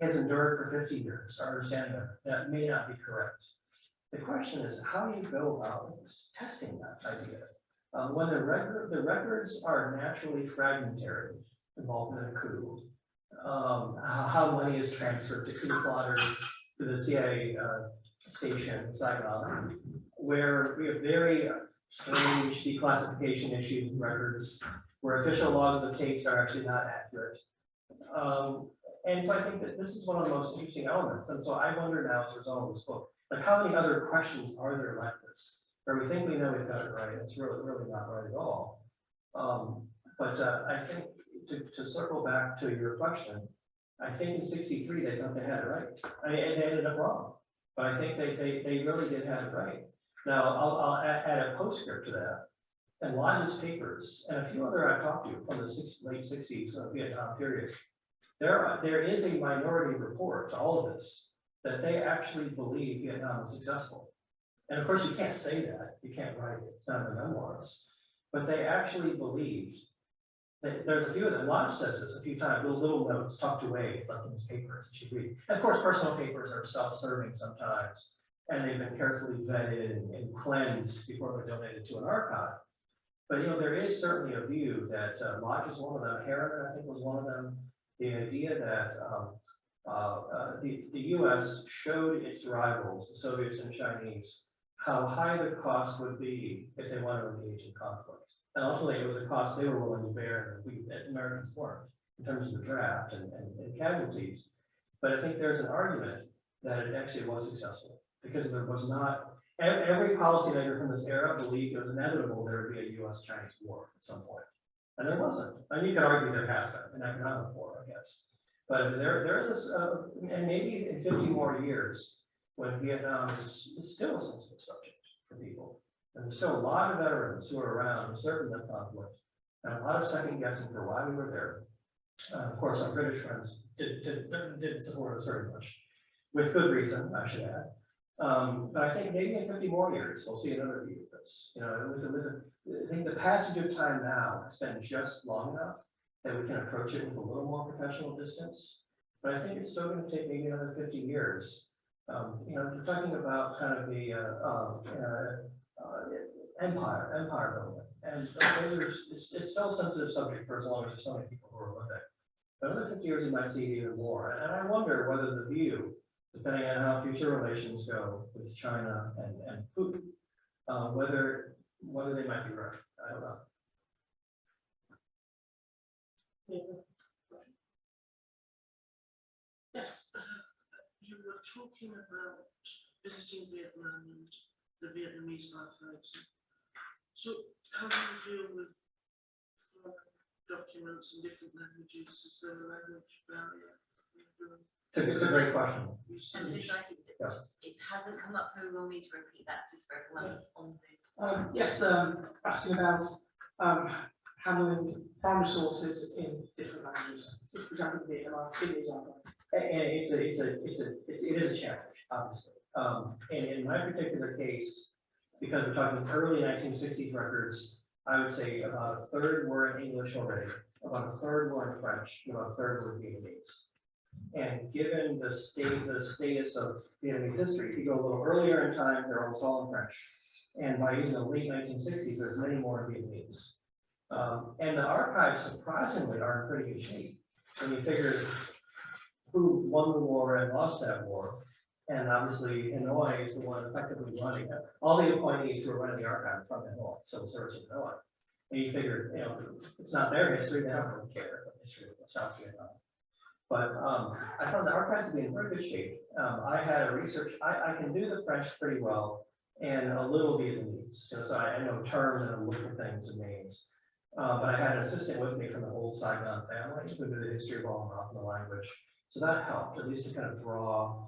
Speaker 2: has endured for 50 years, our understanding of that may not be correct. The question is, how do you go about testing that idea? When the records are naturally fragmentary, involved in a coup, how money is transferred to coup plotters to the CIA station in Saigon, where we have very strange declassification issues with records, where official logs of tapes are actually not accurate. And so I think that this is one of the most interesting elements. And so I wonder now, as a result of this book, like how many other questions are there like this, where we think we know we've got it right, it's really not right at all. But I think to circle back to your question, I think in '63 they thought they had it right. And they ended up wrong, but I think they really did have it right. Now I'll add a postscript to that. And Lodge's papers and a few other I've talked to from the late '60s Vietnam period, there is a minority report to all of this that they actually believe Vietnam is successful. And of course, you can't say that. You can't write it. It's not in the memoirs. But they actually believed that there's a few of them. Lodge says this a few times, little notes tucked away, like in his papers that you read. And of course, personal papers are self-serving sometimes. and they've been carefully vetted and cleansed before they're donated to an archive. But there is certainly a view that Lodge is one of them, Heron, I think, was one of them. The idea that the U.S. showed its rivals, the Soviets and Chinese, how high the cost would be if they wanted to engage in conflict. And ultimately, it was a cost they were willing to bear, and that Americans weren't, in terms of the draft and casualties. But I think there's an argument that it actually was successful, because there was not, every policymaker from this era believed it was inevitable there would be a US-Chinese war at some point. And there wasn't. And you could argue there has been an economic war, I guess. But there is, and maybe in 50 more years, when Vietnam is still a sensitive subject for people. And there's still a lot of veterans who are around who served in that conflict, and a lot of second guessing for why we were there. Of course, our British friends didn't support us very much, with good reason, I should add. But I think maybe in 50 more years, we'll see another view of this. I think the passage of time now has been just long enough that we can approach it with a little more professional distance. But I think it's still going to take maybe another 50 years. We're talking about kind of the empire building. And it's still a sensitive subject for as long as there's so many people who are living. But another 50 years, you might see it even more. And I wonder whether the view, depending on how future relations go with China and Putin, whether they might be right. I don't know.
Speaker 1: Yes.
Speaker 8: You were talking about visiting Vietnam and the Vietnamese archives. So how do you deal with foreign documents in different languages? Is there a language barrier?
Speaker 2: It's a great question.
Speaker 3: And so it hasn't come up, so we will need to repeat that just for everyone on Zoom.
Speaker 1: Yes, asking about handling primary sources in different languages. So, for example, Vietnam, give me an example.
Speaker 2: It is a challenge, obviously. And in my particular case, because we're talking early 1960s records, I would say about a third were in English already, about a third were in French, and about a third were Vietnamese. And given the status of Vietnamese history, if you go a little earlier in time, they're almost all in French. And by even the late 1960s, there's many more Vietnamese. And the archives, surprisingly, are in pretty good shape. When you figure who won the war and lost that war, and obviously Hanoi is the one effectively running it. All the appointees who are running the archive from Hanoi, Civil Service of Hanoi. And you figure, it's not their history, they don't really care about the history of South Vietnam. But I found the archives to be in very good shape. I had a research, I can do the French pretty well and a little Vietnamese. So I know terms and I look for things and names. But I had an assistant with me from the old Saigon family who knew the history of all the language. So that helped, at least to kind of draw.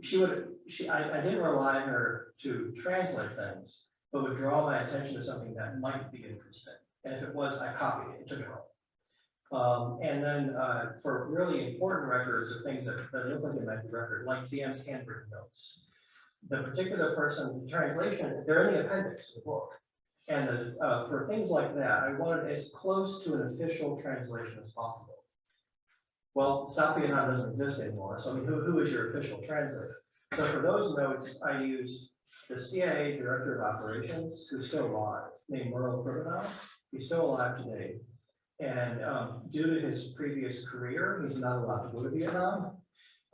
Speaker 2: I didn't rely on her to translate things, but would draw my attention to something that might be interesting. And if it was, I copied it and took it home. And then for really important records or things that look like they might be record, like CM's handwritten notes, the particular person, the translation, they're in the appendix of the book. And for things like that, I wanted as close to an official translation as possible. Well, South Vietnam doesn't exist anymore, so I mean, who is your official translator? So for those notes, I used the CIA Director of Operations, who's still alive, named Merle Krivenel. He's still alive today. And due to his previous career, he's not allowed to go to Vietnam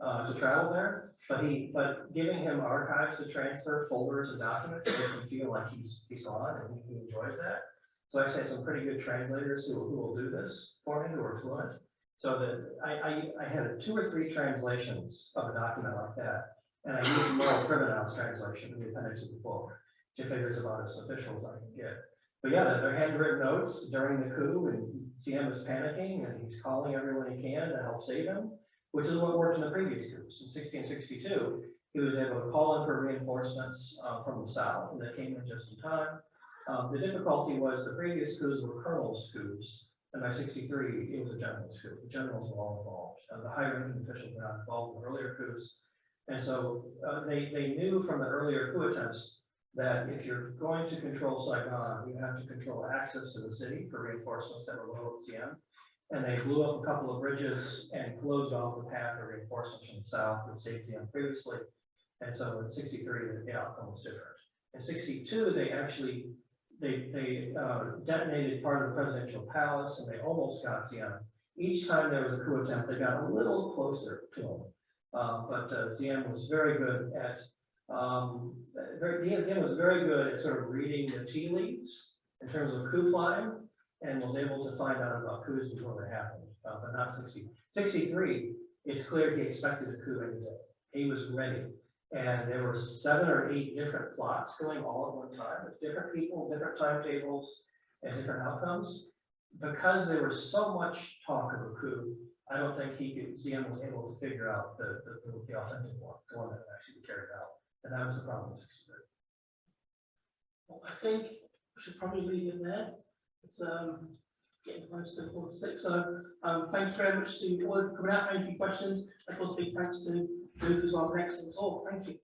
Speaker 2: to travel there. But giving him archives to transfer folders and documents makes him feel like he's on and he enjoys that. So I actually have some pretty good translators who will do this for me, who are fluent. So that I had 2 or 3 translations of a document like that, and I used Merle Krivenel's translation in the appendix of the book, which I figure is about as official as I can get. But yeah, they're handwritten notes during the coup, and CM is panicking, and he's calling everyone he can to help save him, which is what worked in the previous coups. In 1662, he was able to call in for reinforcements from the south, and they came in just in time. The difficulty was the previous coups were colonels' coups. And by 63, it was a general's coup. The generals were all involved. The high-ranking officials were not involved in the earlier coups. And so they knew from the earlier coup attempts that if you're going to control Saigon, you have to control access to the city for reinforcements that were low at CM. And they blew up a couple of bridges and closed off the path of reinforcements from the south that saved CM previously. And so in 63, the outcome was different. In 62, they actually, they detonated part of the presidential palace and they almost got Ziem. Each time there was a coup attempt, they got a little closer to him. But Ziem was very good at, Ziem was very good at sort of reading the tea leaves in terms of coup plotting and was able to find out about coups before they happened, but not 60. 63, it's clear he expected a coup any day. He was ready. And there were 7 or 8 different plots going all at one time with different people, different timetables, and different outcomes. Because there was so much talk of a coup, I don't think Ziem was able to figure out the authentic one, the one that actually carried out. And that was the problem with 63.
Speaker 8: Well, I think we should probably leave it there. It's getting close to 4:06. So thank you very much to all for coming out. Thank you for questions. Of course, big thanks to Luke as well for excellent talk. Thank you.